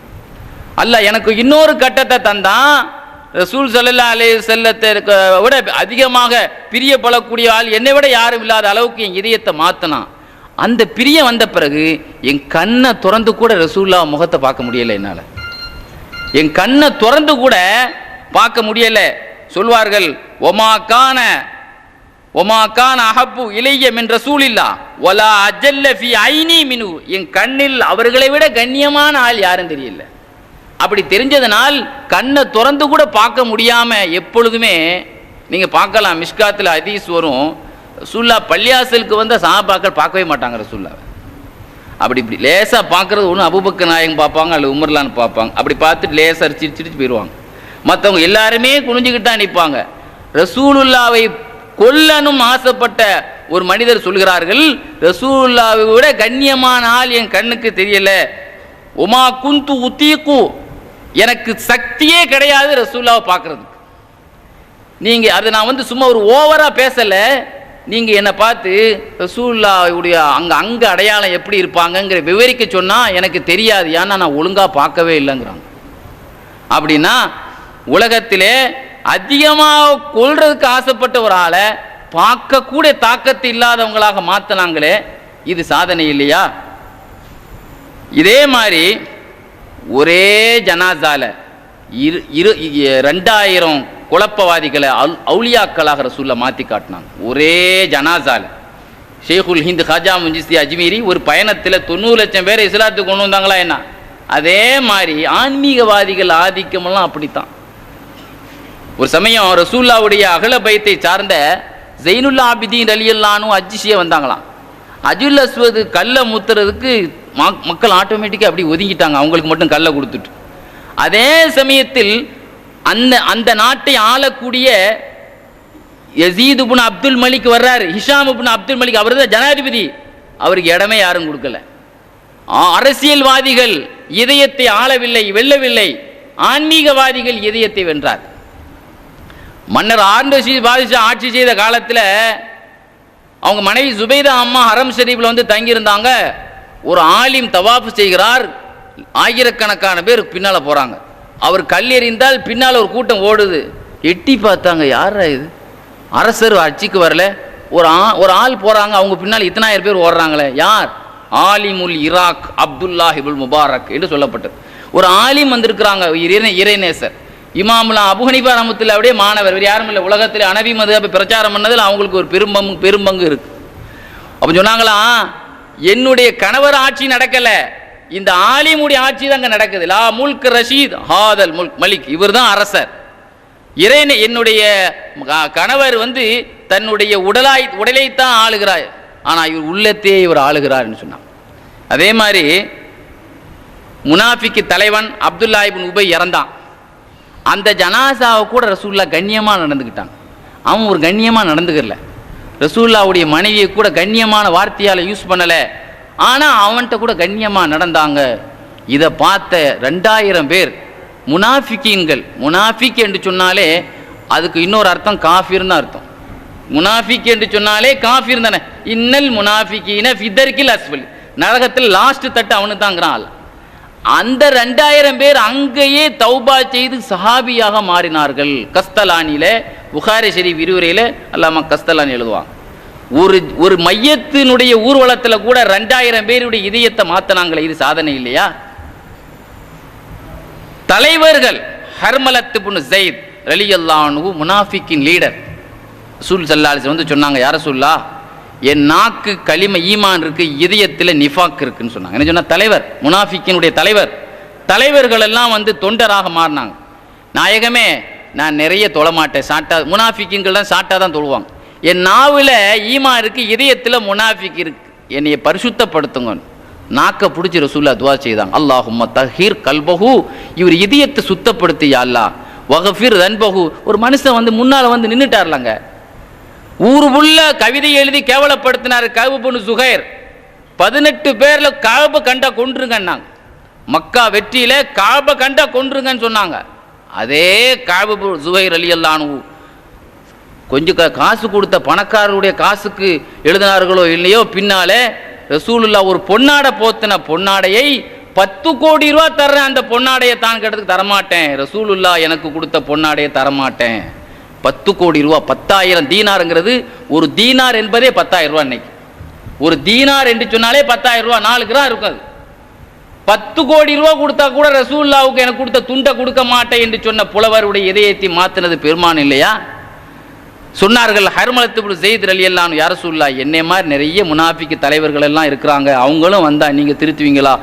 அல்ல எனக்கு இன்னொரு கட்டத்தை தந்தான், ரசூல் ஸல்லல்லாஹு அலைஹி வஸல்லத்தை விட அதிகமாக பிரியப்படக்கூடிய ஆள் என்னை விட யாரும் இல்லாத அளவுக்கு என் இதயத்தை மாற்றினான். அந்த பிரியம் வந்த பிறகு என் கண்ணை திறந்து கூட ரசூலுல்லாஹ் முகத்தை பார்க்க முடியலை என்னால். என் கண்ணை திறந்து கூட பார்க்க முடியல. சொல்வார்கள், ஒமா கான அஹப்பு இலைய மின் ரசூலில்லா வலா அஜல்ல ஃபி ஐனி மினு, என் கண்ணில் அவர்களை விட கண்ணியமான ஆள் யாரும் தெரியல. அப்படி தெரிஞ்சதனால் கண்ணை திறந்து கூட பார்க்க முடியாம எப்பொழுதுமே நீங்க பார்க்கலாம், மிஷ்காத்தில் ஹதீஸ் வரும், ரசூல்லா பள்ளியாசலுக்கு வந்த சஹாபாக்கள் பார்க்கவே மாட்டாங்க ரசூல்லாவை. அப்படி இப்படி லேசாக பார்க்குறது ஒன்று அபூபக்கர் நாயகம் பார்ப்பாங்க, அல்லது உமர்லான்னு பார்ப்பாங்க. அப்படி பார்த்துட்டு லேசாக சிரிச்சிட்டு போயிடுவாங்க. மற்றவங்க எல்லாருமே குனிஞ்சுக்கிட்டு தான் நிற்பாங்க. ரசூலுல்லாவை கொல்லனும் ஆசைப்பட்ட ஒரு மனிதர் சொல்கிறார்கள், ரசூலுல்லாவை விட கண்ணியமான ஆள் என் கண்ணுக்கு தெரியல. உமா குந்து உத்தீக்கு, எனக்கு சக்தியே கிடையாது ரசூலுல்லாவை பார்க்கறதுக்கு. நீங்கள் அதை நான் சும்மா ஒரு ஓவராக பேசலை. நீங்கள் என்னை பார்த்து ரசூலுல்லாவுடைய அங்கே அடையாளம் எப்படி இருப்பாங்கங்கிற விவரிக்க சொன்னால் எனக்கு தெரியாது, ஏன்னா நான் ஒழுங்காக பார்க்கவே இல்லைங்கிறாங்க. அப்படின்னா உலகத்திலே அதிகமாக கொள்றதுக்கு ஆசைப்பட்ட ஒரு ஆளை பார்க்கக்கூடிய தாக்கத்து இல்லாதவங்களாக மாற்றினாங்களே, இது சாதனை இல்லையா? இதே மாதிரி ஒரே ஜனாசால 2000 குழப்பவாதிகளை அவுலியாக்களாக ரசூலுல்லாஹ் மாற்றி காட்டினாங்க. ஒரே ஜனாசால ஷேகுல் ஹிந்த் ஹாஜா முஞ்சிஸ்தி அஜ்மீரி ஒரு பயணத்தில் 90 லட்சம் பேரை இஸ்லாத்துக்கு கொண்டு வந்தாங்களா என்ன? அதே மாதிரி ஆன்மீகவாதிகள் ஆதிக்கமெல்லாம் அப்படித்தான். ஒரு சமயம் ரசூலுல்லாவுடைய அகல பயத்தை சார்ந்த ஜெயினுல்லா ஆபிதீன் ரலியல்லாஹு அஜ்ஜி செய்ய வந்தாங்களாம். அஜுல் அஸ்வது கல்லை முத்துறதுக்கு மக்கள் ஆட்டோமேட்டிக்காக அப்படி ஒதுங்கிட்டாங்க, அவங்களுக்கு மட்டும் கல்லை கொடுத்துட்டு. அதே சமயத்தில் அந்த நாட்டை ஆளக்கூடிய யசீத் இப்னு அப்துல் மலிக் வர்றாரு. ஹிஷாம் இப்னு அப்துல் மலிக், அவர் தான் ஜனாதிபதி, அவருக்கு இடமே யாரும் கொடுக்கல. அரசியல்வாதிகள் இதயத்தை ஆளவில்லை, வெல்லவில்லை. ஆன்மீகவாதிகள் இதயத்தை வென்றார். மன்னர் ஆர்ந்தஷீத் பாதிஷா ஆட்சி செய்த காலத்தில் அவங்க மனைவி ஜுபைதா அம்மா ஹரம் ஷரீஃபில் தங்கியிருந்தாங்க. ஒரு ஆலிம் தவாஃப் செய்கிறார், ஆயிரக்கணக்கான பேர் பின்னால் போகிறாங்க. அவர் கல்லெறிந்தால் பின்னால் ஒரு கூட்டம் ஓடுது. எட்டி பார்த்தாங்க, யாரா இது? அரசர் ஆட்சிக்கு வரல, ஒரு ஆள் போகிறாங்க, அவங்க பின்னால் இத்தனாயிரம் பேர் ஓடுறாங்களே, யார்? ஆலிமுல் இராக் அப்துல்லாஹ் இப்னு முபாரக் என்று சொல்லப்பட்டது. ஒரு ஆலிம் வந்திருக்கிறாங்க, இறைநேசர். இமாமுல்லா அபு ஹனீஃபா ரஹ்மத்துல்லாஹி அலைஹி மாணவர், வேறு யாரும் இல்லை. உலகத்தில் அனவி மதுஹப் பிரச்சாரம் பண்ணதில் அவங்களுக்கு ஒரு பெரும்பங்கு இருக்கு. அப்போ சொன்னாங்களாம், என்னுடைய கணவர் ஆட்சி நடக்கல, இந்த ஆலிமுடைய ஆட்சி தான் அங்கே நடக்குது. லா முல்க் ரஷீத் ஹாதல் முல்க் மலிக், இவர் தான் அரசர். என்னுடைய கணவர் தன்னுடைய உடலைத்தான் ஆளுகிறார், ஆனால் இவர் உள்ளத்தையே இவர் ஆளுகிறார்னு சொன்னாங்க. அதே மாதிரி முனாஃபிக்கு தலைவன் அப்துல்லா இப்னு உபை இறந்தான். அந்த ஜனாசாவை கூட ரசூலுல்லாஹ் கண்ணியமாக நடந்துக்கிட்டாங்க. அவன் ஒரு கண்ணியமாக நடந்துக்கல. ரசூலுல்லாஹ்வுடைய மனைவியை கூட கண்ணியமான வார்த்தையால் யூஸ் பண்ணலை, ஆனால் அவன்கிட்ட கூட கண்ணியமாக நடந்தாங்க. இதை பார்த்த 2000 பேர் முனாஃபிக்கீன்கள். முனாஃபிக் என்று சொன்னாலே அதுக்கு இன்னொரு அர்த்தம் காஃபிர்னு அர்த்தம். முனாஃபிக் என்று சொன்னாலே காஃபிர் தானே. இன்னல் முனாஃபிகீன ஃபிதர்கில் அஸ்வல், நரகத்தில் லாஸ்ட் தட்டு அவனு தாங்கிறான். அந்த 2000 பேர் அங்கேயே தௌபா செய்து சஹாபியாக மாறினார்கள். கஸ்தலானியில் புகாரி ஷரீஃப் விரிவுரையில் அல்லாமா கஸ்தலானி எழுதுவாங்க, ஒரு மையத்தினுடைய ஊர்வலத்தில் கூட 2000 பேருடைய இதயத்தை மாற்றினாங்களே, இது சாதனை இல்லையா? தலைவர்கள் ஹர்மலத் இப்னு ஸைத் ரலியல்லாஹு அன்ஹு முனாஃபிக்கின் லீடர். ரசூல் ஸல்லல்லாஹு அலைஹி வஸல்லம் சொன்னாங்க, யா ரசூலுல்லாஹ், என் நாக்கு கலிமை ஈமான் இருக்கு, இதயத்தில் நிஃபாக் இருக்குன்னு சொன்னாங்க. என்ன சொன்னால் தலைவர், முனாஃபிக்கினுடைய தலைவர்கள் எல்லாம் தொண்டராக மாறினாங்க. நாயகமே, நான் நிறைய தொழமாட்டேன், சாட்டா முனாஃபிக்கின்கள் தான் சாட்டா தான் தொழுவாங்க. என் நாவில் ஈமான் இருக்கு, இதயத்தில் முனாஃபிக் இருக்கு, என்னைய பரிசுத்தப்படுத்துங்க. நாக்கை பிடிச்சி ரசூலுல்லாஹ் துஆ செய்தாங்க, அல்லாஹும்ம தஹீர் கல்பஹு, இவர் இதயத்தை சுத்தப்படுத்தி யா அல்லாஹ், வகஃபிர் தன்பஹு. ஒரு மனுஷன் முன்னால் நின்றுட்டார்லங்க, ஊர் உள்ள கவிதை எழுதி கேவலப்படுத்தினார் கஅப் இப்னு ஸுஹைர். 18 பேர்ல கஅப கண்டா கொன்றுங்கன்னாங்க. மக்கா வெற்றியில கஅப கண்டா கொன்றுங்கன்னு சொன்னாங்க. அதே கஅப் இப்னு ஸுஹைர் ரலியல்லாஹு அன்ஹு கொஞ்சம் காசு கொடுத்த பணக்காரருடைய காசுக்கு எழுதினார்களோ இல்லையோ, பின்னாலே ரசூலுல்லாஹ் ஒரு பொன்னாடை போத்தின பொன்னாடையை 10 கோடி ரூபா தர்றேன், அந்த பொன்னாடையை தான் கேட்டதுக்கு தரமாட்டேன், ரசூலுல்லாஹ் எனக்கு கொடுத்த பொன்னாடையை தரமாட்டேன். 10 கோடி ரூபா, 10,000 தீனாருங்கிறது, ஒரு தீனார் என்பதே 10,000 ரூபா. இன்னைக்கு ஒரு தீனார் என்று சொன்னாலே 10,000 ரூபா, 4 கிராம் இருக்கும். அது 10 கோடி ரூபா கொடுத்தா கூட ரசூலுல்லாவுக்கு எனக்கு கொடுத்த துண்டை கொடுக்க மாட்டேன் என்று சொன்ன புலவருடைய இதயத்தை மாத்தினது பெருமான் இல்லையா? சொன்னார்கள் ஹர்மலத் இப்னு ஸைத் ரலியல்லாஹு அன்ஹு, யா ரசூலுல்லாஹ், என்னை மாதிரி நிறைய முனாஃபிக் தலைவர்கள் எல்லாம் இருக்கிறாங்க, அவங்களும் வந்தா நீங்க திருத்துவீங்களா?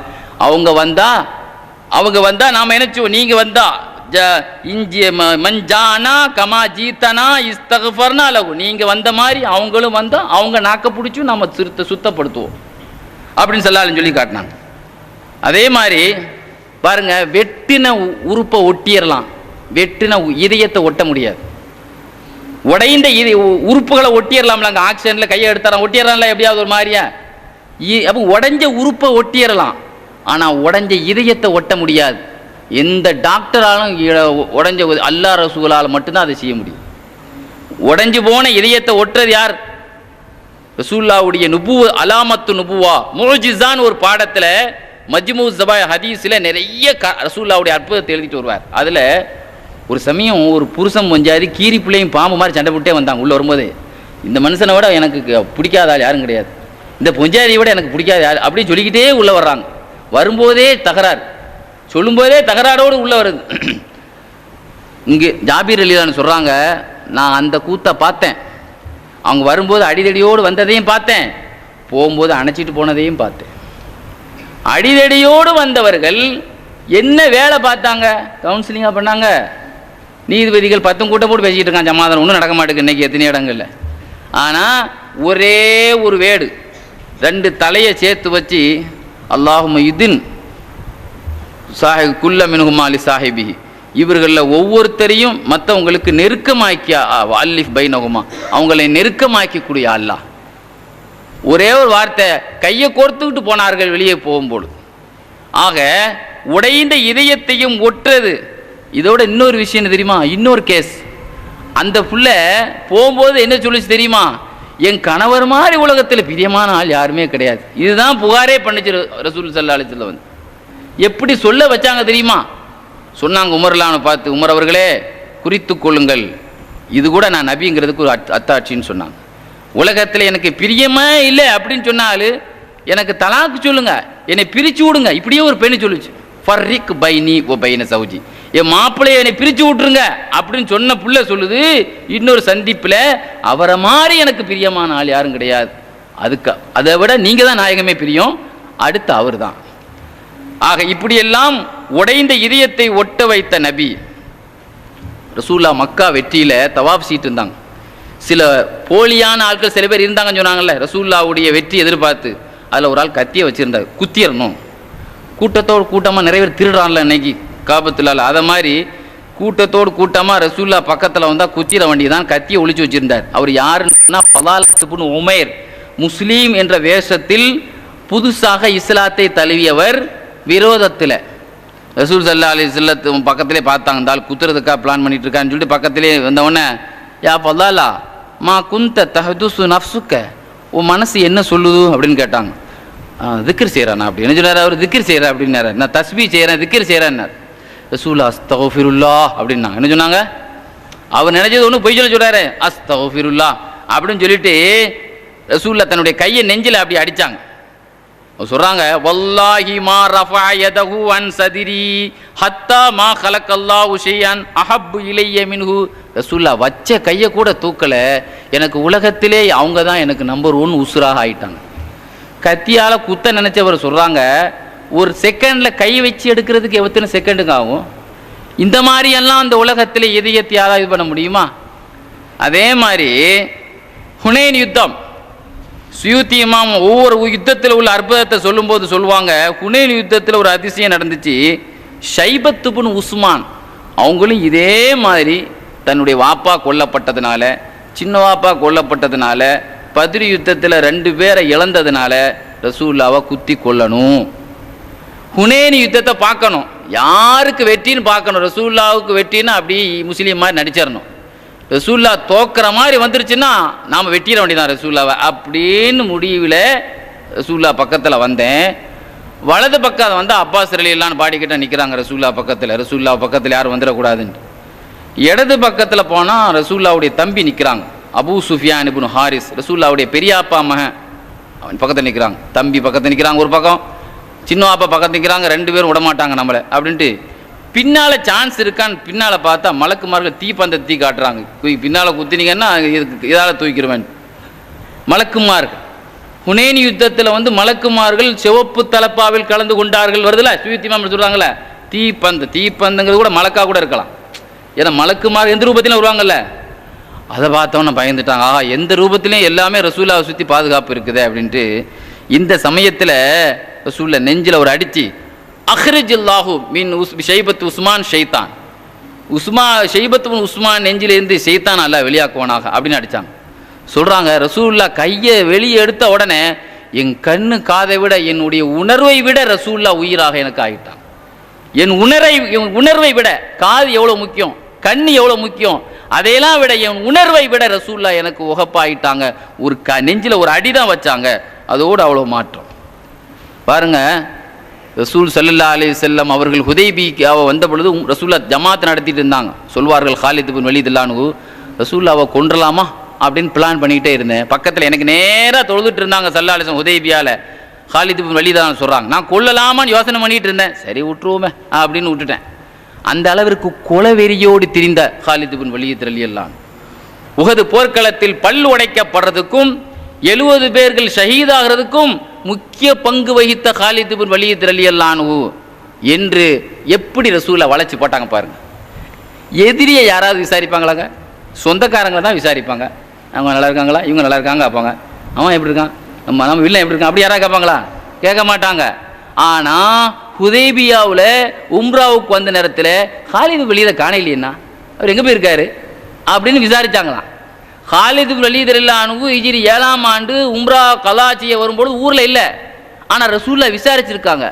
அவங்க வந்தா நாம நினைச்சோம், நீங்க வந்தா மஞ்சானா கமா ஜீத்தனா இஸ்தக்ஃபர்னா லஹு, நீங்க வந்த மாதிரி அவங்களும் வந்தா அவங்க நாக்க பிடிச்சும் நம்ம சுத்தப்படுத்துவோம் அப்படின்னு சொல்லி காட்டினாங்க. அதே மாதிரி பாருங்க, வெட்டின உறுப்பை ஒட்டிடலாம், வெட்டின இதயத்தை ஒட்ட முடியாது. உடைந்த உறுப்புகளை ஒட்டிடலாம்ல, ஆக்சிடென்ட்ல கையை எடுத்தாராம் ஒட்டிடலாம்ல எப்படியாவது ஒரு மாதிரியா. அப்போ உடைஞ்ச உறுப்பை ஒட்டிடலாம், ஆனால் உடைஞ்ச இதயத்தை ஒட்ட முடியாது. எந்த டாக்டராலும் உடைஞ்ச அல்லாஹ் ரசூலால் மட்டும்தான் அதை செய்ய முடியும். உடைஞ்சு போன இதயத்தை ஒட்டுறது யார்? ரசூலுல்லாவுடைய அலாமத்து நுபுவா முஜிஸான்னு ஒரு பாடத்தில் மஜ்மூ ஸபாய் ஹதீஸில் நிறைய ரசூலுல்லாவுடைய அற்புதத்தை எழுதிட்டு வருவார். அதில் ஒரு சமயம் ஒரு புருஷன் பொஞ்சாதி கீரி பிள்ளையும் பாம்பு மாதிரி சண்டை போட்டே வந்தாங்க. உள்ளே வரும்போது, இந்த மனுஷனை விட எனக்கு பிடிக்காத ஆள் யாரும் கிடையாது, இந்த பொஞ்சாதியை விட எனக்கு பிடிக்காத ஆள் அப்படின்னு சொல்லிக்கிட்டே உள்ளே வர்றாங்க. வரும்போதே தகராறு, சொல்லும்போதே தகராறோடு உள்ளே வருது. இங்கே ஜாபீர் ரலியல்லாஹு சொல்கிறாங்க, நான் அந்த கூத்தை பார்த்தேன், அவங்க வரும்போது அடிதடியோடு வந்ததையும் பார்த்தேன், போகும்போது அணைச்சிட்டு போனதையும் பார்த்தேன். அடிதடியோடு வந்தவர்கள் என்ன வேலை பார்த்தாங்க? கவுன்சிலிங்காக பண்ணாங்க. நீதிபதிகள் 10 கூட்டம் போட்டு பேசிக்கிட்டு இருக்கான், சமாதானம் ஒன்றும் நடக்க மாட்டேங்குது இன்றைக்கி எத்தனை இடங்கள்ல. ஆனால் ஒரே ஒரு வேடு, 2 தலையை சேர்த்து வச்சு அல்லாஹும்ம யுதின் சாஹிப் குல்ல மின்ஹுமாலி சாஹிபிஹி, இவர்களில் ஒவ்வொருத்தரையும் மற்றவங்களுக்கு நெருக்கமாக்கியா அல்லிஃப் பைனஹுமா, அவங்களை நெருக்கமாக்கக்கூடிய அல்லாஹ். ஒரே ஒரு வார்த்தை, கையை கோர்த்துக்கிட்டு போனார்கள் வெளியே போகும்போது. ஆக உடைந்த இதயத்தையும் ஒட்டுறது. இதோட இன்னொரு விஷயம் தெரியுமா? இன்னொரு கேஸ், அந்த புள்ள போகும்போது என்ன சொல்லிச்சு தெரியுமா? என் கணவர் மாதிரி உலகத்தில் பிரியமான ஆள் யாருமே கிடையாது. இதுதான் புகாரே பண்ணிச்சு ரசூல் ஸல்லல்லாஹு அலைஹி வஸல்லம். எப்படி சொல்ல வச்சாங்க தெரியுமா? சொன்னாங்க உமர்லான்னு பார்த்து, உமர் அவர்களே குறித்து கொள்ளுங்கள், இது கூட நான் நபிங்கிறதுக்கு ஒரு அத்தாட்சின்னு சொன்னாங்க. உலகத்தில் எனக்கு பிரியமே இல்லை அப்படின்னு சொன்னாலும் எனக்கு தலாக்கு சொல்லுங்க, என்னை பிரித்து விடுங்க. இப்படியே ஒரு பெண்ணு சொல்லுச்சு, ஃபர்ரிக் பைனி ஓ பைன சௌஜி, என் மாப்பிள்ளையை என்னை பிரித்து விட்ருங்க அப்படின்னு சொன்ன புள்ள சொல்லுது இன்னொரு சந்திப்பில், அவரை மாதிரி எனக்கு பிரியமான ஆள் யாரும் கிடையாது, அதுக்கு அதை விட நீங்கள் தான் நாயகமே பிரியம், அடுத்து அவர் தான். ஆக இப்படியெல்லாம் உடைந்த இதயத்தை ஒட்ட வைத்த நபி ரசூல்லா. மக்கா வெற்றியில் தவாப் சீட்டு இருந்தாங்க. சில போலியான ஆட்கள் சில பேர் இருந்தாங்கன்னு சொன்னாங்கல்ல, ரசூல்லாவுடைய வெற்றி எதிர்பார்த்து. அதில் ஒரு ஆள் கத்தியை வச்சுருந்தார், குத்திடணும். கூட்டத்தோடு கூட்டமாக நிறைய பேர் திருடுறான்ல இன்னைக்கு காபத்துலால், அதை மாதிரி கூட்டத்தோடு கூட்டமாக ரசூல்லா பக்கத்தில் வந்தால் குத்திர வண்டி தான் கத்தியை ஒழிச்சு வச்சுருந்தார். அவர் யாருன்னா ஃபலால் இப்னு உமைர், முஸ்லீம் என்ற வேஷத்தில் புதுசாக இஸ்லாத்தை தழுவியவர். விரோதத்தில் ரசூல் ஸல்லல்லாஹு அலைஹி வஸல்லம் பக்கத்திலே பார்த்தாங்க, இந்த ஆள் குத்துறதுக்காக பிளான் பண்ணிட்டு இருக்கான்னு சொல்லிட்டு பக்கத்திலே வந்தவொடனே, யா ஃபலாலா மா குந்த தஹதுசு நஃப்சுக்க, உன் மனசு என்ன சொல்லுது அப்படின்னு கேட்டாங்க. திக்ர் செய்கிறானா அப்படின்னு சொன்னார். அவர் திக்ர் செய்கிறேன் அப்படின்னாரு. நான் தஸ்பீ செய்கிறேன், திக்ர் செய்கிறேன்னார். ரசூல் அஸ்தக்ஃபிருல்லா அப்படின்னாங்க. என்ன சொன்னாங்க? அவர் நினைச்சது ஒன்று பொய் சொல்கிறாரு, அஸ்தக்ஃபிருல்லா அப்படின்னு சொல்லிட்டு ரசூல்லா தன்னுடைய கையை நெஞ்சில் அப்படி அடித்தாங்க. சொல்கிறாங்க, வல்லாஹி மா ரஃபஅ யதஹு அன் சதிரி ஹத்தா மா கலக்கல்லாஹு ஷைஅன் அஹப்பு இலைய மின்ஹு. ரசூல்லா வச்ச கையை கூட தூக்கலை, எனக்கு உலகத்திலே அவங்க தான் எனக்கு நம்பர் 1 உசுராக ஆயிட்டாங்க. கத்தியால் குத்த நினச்சவர் சொல்கிறாங்க, ஒரு செகண்டில் கை வச்சு எடுக்கிறதுக்கு எத்தனை செகண்டுக்கு ஆகும்? இந்த மாதிரியெல்லாம் அந்த உலகத்தில் இதயத்தையால் இது பண்ண முடியுமா? அதே மாதிரி ஹுனைன் யுத்தம், சுயூத்தி இமாம் ஒவ்வொரு யுத்தத்தில் உள்ள அற்புதத்தை சொல்லும்போது சொல்லுவாங்க, ஹுனைன் யுத்தத்தில் ஒரு அதிசயம் நடந்துச்சு. ஷைபத் இப்னு உஸ்மான் அவங்களும் இதே மாதிரி தன்னுடைய வாப்பா கொல்லப்பட்டதுனால, சின்ன வாப்பா கொல்லப்பட்டதுனால, பத்ர் யுத்தத்தில் 2 பேரை இழந்ததுனால ரசூல்லாவை குத்தி கொல்லணும். ஹுனைன் யுத்தத்தை பார்க்கணும், யாருக்கு வெற்றின்னு பார்க்கணும். ரசூல்லாவுக்கு வெற்றின்னு அப்படி முஸ்லீம் மாதிரி நடிச்சிடணும். ரசூல்லா தோக்கிற மாதிரி வந்துருச்சுன்னா நாம் வெட்டிட வேண்டியதான் ரசூல்லாவை அப்படின்னு முடிவில் ரசூல்லா பக்கத்தில் வந்தேன். வலது பக்கம் வந்து அப்பாஸ் ரலியல்லாஹு பாடிக்கிட்ட நிற்கிறாங்க ரசூல்லா பக்கத்தில். ரசூல்லா பக்கத்தில் யாரும் வந்துடக்கூடாதுன்ட்டு. இடது பக்கத்தில் போனால் ரசூல்லாவுடைய தம்பி நிற்கிறாங்க, அபூ சுஃபியான் இப்னு ஹாரிஸ், ரசூல்லாவுடைய பெரியாப்பா மகன், அவன் பக்கத்தில் நிற்கிறாங்க. தம்பி பக்கத்தில் நிற்கிறாங்க ஒரு பக்கம், சின்ன அப்பா பக்கத்து நிற்கிறாங்க, 2 பேரும் விடமாட்டாங்க நம்மளை அப்படின்ட்டு பின்னால் சான்ஸ் இருக்கான்னு பின்னால் பார்த்தா மலக்குமார்கள் தீப்பந்தத்தை காட்டுறாங்க. பின்னால் குத்தினீங்கன்னா இதால் தூக்கிடுவேன். மலக்குமார்கள் ஹுனேன் யுத்தத்தில் வந்து மலக்குமார்கள் சிவப்பு தலப்பாவில் கலந்து கொண்டார்கள் வருதுல, சுயத்திமாம் சொல்கிறாங்களே, தீப்பந்தங்கிறது கூட மலக்கா கூட இருக்கலாம். ஏன்னா மலக்குமார் எந்த ரூபத்திலும் வருவாங்கல்ல, அதை பார்த்தோன்னு பயந்துட்டாங்க. ஆஹா, எந்த ரூபத்திலையும் எல்லாமே ரசூல்லாவை சுற்றி பாதுகாப்பு இருக்குது அப்படின்ட்டு. இந்த சமயத்தில் ரசூல்லா நெஞ்சில் ஒரு அடித்து அஹ்ரஜில்லாஹு மீன் ஷைபத் உஸ்மான் ஷைத்தான், ஷைபத்து உஸ்மான் நெஞ்சிலேருந்து ஷைத்தான் அல்ல வெளியாக்குவானாக அப்படின்னு அடித்தாங்க. சொல்கிறாங்க ரசூல்லா கையை வெளியே எடுத்த உடனே என் கண்ணு காதை விட என்னுடைய உணர்வை விட ரசூல்லா உயிராக எனக்கு ஆகிட்டான். என் உணர்வை விட காது எவ்வளோ முக்கியம், கண்ணு எவ்வளோ முக்கியம், அதையெல்லாம் விட என் உணர்வை விட ரசூல்லா எனக்கு உகப்பாயிட்டாங்க. ஒரு நெஞ்சில் ஒரு அடிதான் வச்சாங்க, அதோடு அவ்வளோ மாற்றம் பாருங்க. ரசூல் ஸல்லல்லாஹு அலைஹி வஸல்லம் அவர்கள் ஹுதைபியாவை வந்த பொழுது ரசூல்லா ஜமாத் நடத்திட்டு இருந்தாங்க. சொல்வார்கள் காலித் பின் வலீத் ரலியல்லாஹு, ரசூல்லாவை கொன்றலாமா அப்படின்னு பிளான் பண்ணிக்கிட்டே இருந்தேன். பக்கத்தில் எனக்கு நேராக தொழுதுட்டு இருந்தாங்க ஸல்லல்லாஹு அலைஹி வஸல்லம் ஹுதைபியாவில். காலித் பின் வலீத் சொல்கிறாங்க, நான் கொல்லலாமான்னு யோசனை பண்ணிகிட்டு இருந்தேன். சரி விட்டுருவோமே அப்படின்னு விட்டுட்டேன். அந்த அளவிற்கு கொலவெறியோடு திரிந்த காலித் பின் வலீத் ரலியல்லாஹு உஹது போர்க்களத்தில் பல் உடைக்கப்படுறதுக்கும் 70 பேர்கள் ஷஹீதாகிறதுக்கும் முக்கிய பங்கு வகித்த காலித் பின் வலீத் ரலியல்லாஹு என்று எப்படி ரசூலை வளைச்சு போட்டாங்க பாருங்க. எதிரியை யாராவது விசாரிப்பாங்களாங்க? சொந்தக்காரங்களை தான் விசாரிப்பாங்க. அவங்க நல்லா இருக்காங்களா, இவங்க நல்லா இருக்காங்க கேட்பாங்க. அவன் எப்படி இருக்கான், நம்ம வில்லை எப்படி இருக்கான், அப்படி யாராவது கேட்பாங்களா? கேட்க மாட்டாங்க. ஆனால் ஹுதைபியாவில் உம்ராவுக்கு வந்த நேரத்தில் காலித் வலீதை காணலையேன்னா அவர் எங்கே போயிருக்காரு அப்படின்னு விசாரித்தாங்களாம். காலித் வலீத் ரலியல்லாஹு ஹிஜ்ரி 7ஆம் ஆண்டு உம்ரா கலா செய்ய வரும்போது ஊரில் இல்லை. ஆனால் ரசூல்லா விசாரிச்சிருக்காங்க.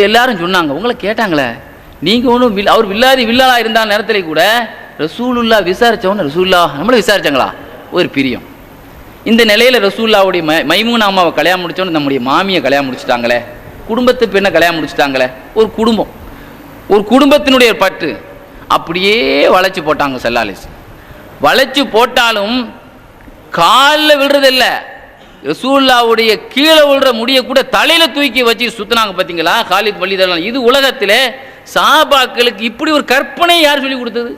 எல்லாரும் சொன்னாங்க, உங்களை கேட்டாங்களே நீங்கள் ஒன்றும் அவர் வில்லாளாக இருந்தால் நேரத்தில் கூட ரசூலுல்லா விசாரித்தவொன்னு ரசூல்லா நம்மளை விசாரித்தாங்களா? ஒரு பிரியம். இந்த நிலையில் ரசூல்லாவுடைய மைமூனா அம்மாவை கல்யாணம் முடித்தோன்னு நம்முடைய மாமியை கல்யாணம் முடிச்சுட்டாங்களே, குடும்பத்து பெண்ணை கல்யாணம் முடிச்சுட்டாங்களே, ஒரு குடும்பம், ஒரு குடும்பத்தினுடைய பற்று அப்படியே வளைச்சி போட்டாங்க. ஸல்லல்லாஹு அலைஹி வஸல்லம் வளைச்சி போட்டாலும் காலில் விழுறதில்லை, ரசூலுல்லாவுடைய கீழே விழுற முடிய கூட தலையில் தூக்கி வச்சு சுற்றினாங்க. பார்த்தீங்களா காலித் வலீத் ரலியல்லாஹு. இது உலகத்தில் சஹாபாக்களுக்கு இப்படி ஒரு கற்பனை யார் சொல்லி கொடுத்தது?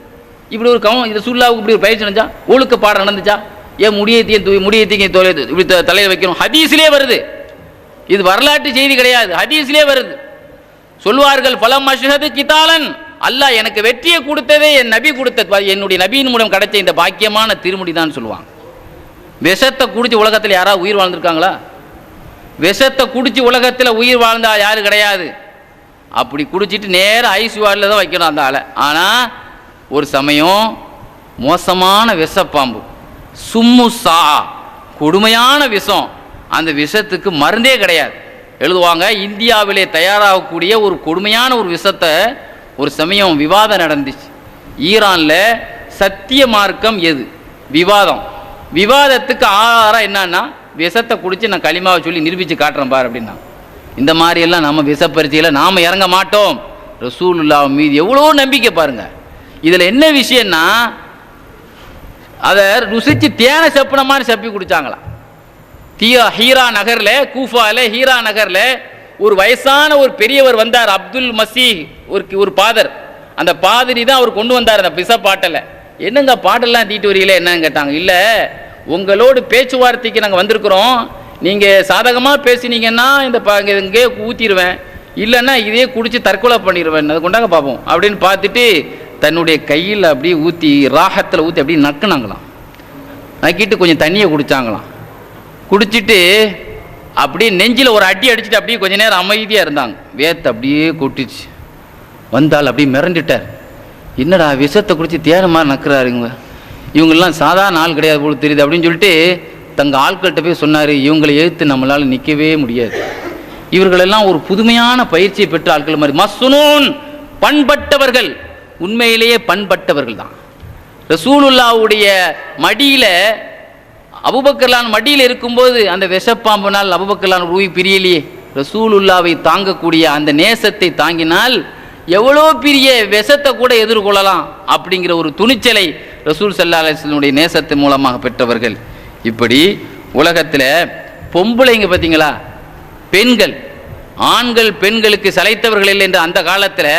இப்படி ஒரு ரசூலுல்லாவுக்கு இப்படி ஒரு பயிற்சி நடந்தா, ஒழுக்க பாடம் நடந்துச்சா? ஏன் முடியத்தையும் இப்படி தலையில் வைக்கணும்? ஹதீஸ்லேயே வருது. இது வரலாற்று செய்தி கிடையாது, ஹதீஸ்லேயே வருது. சொல்வார்கள் பலம் அஷ்ஹது கிதாலன், அல்லாஹ் எனக்கு வெற்றியை கொடுத்ததே என் நபி கொடுத்த, என்னுடைய நபியின் மூலம் கிடைச்ச இந்த பாக்கியமான திருமுடி தான் சொல்லுவாங்க. விஷத்தை குடிச்சு உலகத்தில் யாராவது உயிர் வாழ்ந்திருக்காங்களா? விஷத்தை குடிச்சு உலகத்தில் உயிர் வாழ்ந்தா யாரும் கிடையாது. அப்படி குடிச்சிட்டு நேராக ஐஸ் வார்டில் தான் வைக்கணும் அந்த ஆளை. ஆனால் ஒரு சமயம் மோசமான விஷப்பாம்பு, சும்முசா, கொடுமையான விஷம், அந்த விஷத்துக்கு மருந்தே கிடையாது. எழுதுவாங்க, இந்தியாவிலே தயாராகக்கூடிய ஒரு கொடுமையான ஒரு விஷத்தை ஒரு சமயம் விவாதம் நடந்துச்சு. ஈரானில் சத்திய மார்க்கம் எது விவாதம், விவாதத்துக்கு ஆதாரம் என்னன்னா விஷத்தை குடித்து நான் களிமாவை சொல்லி நிரூபித்து காட்டுறேன் பார் அப்படின்னா. இந்த மாதிரியெல்லாம் நம்ம விஷப்பரிச்சையில் நாம் இறங்க மாட்டோம். ரசூலுல்லாஹ் மீது எவ்வளோ நம்பிக்கை பாருங்கள். இதில் என்ன விஷயம்னா, அதை ருசித்து தேனை செப்பின மாதிரி செப்பி குடித்தாங்களாம். ஹீரா நகரில், கூஃபாவில் ஹீரா நகரில் ஒரு வயசான ஒரு பெரியவர் வந்தார், அப்துல் மசீஹ், ஒரு பாதர். அந்த பாதிரி தான் அவர் கொண்டு வந்தார் அந்த பிச பாட்டில். என்னங்க பாட்டெல்லாம் தீட்டு வரீங்களே என்னன்னு கேட்டாங்க. இல்லை, உங்களோடு பேச்சுவார்த்தைக்கு நாங்கள் வந்திருக்கிறோம், நீங்கள் சாதகமாக பேசினீங்கன்னா இங்கே ஊற்றிடுவேன், இல்லைன்னா இதே குடித்து தற்கொலை பண்ணிடுவேன், அதை கொண்டாங்க பார்ப்போம் அப்படின்னு பார்த்துட்டு தன்னுடைய கையில் அப்படியே ஊற்றி ராகத்தில் ஊற்றி அப்படியே நக்குனாங்களாம். நக்கிட்டு கொஞ்சம் தண்ணியை குடித்தாங்களாம். குடிச்சிட்டு அப்படியே நெஞ்சில் ஒரு அடி அடிச்சுட்டு அப்படியே கொஞ்சம் நேரம் அமைதியாக இருந்தாங்க. வேத்து அப்படியே கொட்டிச்சு. வந்தால் அப்படியே மிரண்டுட்டார். என்னடா விஷத்தை குடிச்சு தேன மாதிரி நக்குறாருங்க, இவங்கெல்லாம் சாதாரண ஆள் கிடையாது போல தெரியுது அப்படின்னு சொல்லிட்டு தங்கள் ஆட்கள்கிட்ட போய் சொன்னார், இவங்களை எதிர்த்து நம்மளால் நிற்கவே முடியாது, இவர்களெல்லாம் ஒரு புதுமையான பயிற்சியை பெற்ற ஆட்கள் மாதிரி, மஸ்னூன், பண்பட்டவர்கள், உண்மையிலேயே பண்பட்டவர்கள் தான். ரசூலுல்லாவுடைய மடியில் அபூபக்கர்லான் மடியில் இருக்கும்போது அந்த விஷப்பாம்பினால் அபூபக்கர்லான் ரூய் பிரியலையே. ரசூலுல்லாவை தாங்கக்கூடிய அந்த நேசத்தை தாங்கினால் எவ்வளோ பெரிய விஷத்தை கூட எதிர்கொள்ளலாம் அப்படிங்கிற ஒரு துணிச்சலை ரசூல் ஸல்லல்லாஹு அலைஹி வஸல்லம் நேசத்தின் மூலமாக பெற்றவர்கள். இப்படி உலகத்தில் பொம்பளைங்க பார்த்தீங்களா, பெண்கள் ஆண்கள் பெண்களுக்கு சளைத்தவர்கள் இல்லை என்ற அந்த காலத்தில்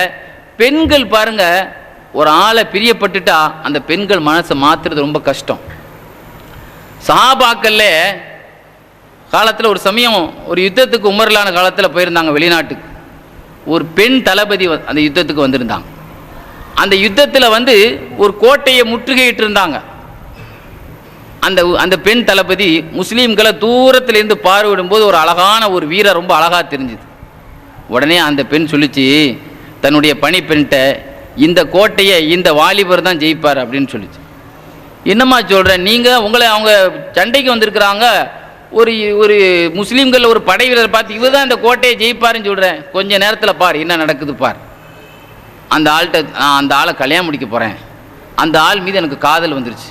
பெண்கள் பாருங்க, ஒரு ஆளை பிரியப்பட்டுட்டா அந்த பெண்கள் மனசை மாற்றுறது ரொம்ப கஷ்டம். சஹாபாக்கள்ல காலத்தில் ஒரு சமயம் ஒரு யுத்தத்துக்கு உமரலான காலத்தில் போயிருந்தாங்க வெளிநாட்டுக்கு. ஒரு பெண் தளபதி அந்த யுத்தத்துக்கு வந்திருந்தாங்க. அந்த யுத்தத்தில் ஒரு கோட்டையை முற்றுகையிட்டு இருந்தாங்க. அந்த பெண் தளபதி முஸ்லீம்களை தூரத்திலிருந்து பார்வையிடும்போது ஒரு அழகான ஒரு வீரர் ரொம்ப அழகாக தெரிஞ்சுது. உடனே அந்த பெண் சொல்லிச்சு தன்னுடைய பணிப்பெண்கிட்ட, இந்த கோட்டையை இந்த வாலிபர் தான் ஜெயிப்பார் அப்படின்னு சொல்லிச்சு. என்னம்மா சொல்கிறேன், நீங்கள் அவங்க சண்டைக்கு வந்திருக்கிறாங்க, ஒரு முஸ்லீம்கள் ஒரு படை வீரர் பார்த்து இவர் தான் இந்த கோட்டையை ஜெயிப்பாருன்னு சொல்கிறேன். கொஞ்ச நேரத்தில் பார் என்ன நடக்குது பார். அந்த ஆளை கல்யாணம் முடிக்க போகிறேன், அந்த ஆள் மீது எனக்கு காதல் வந்துருச்சு.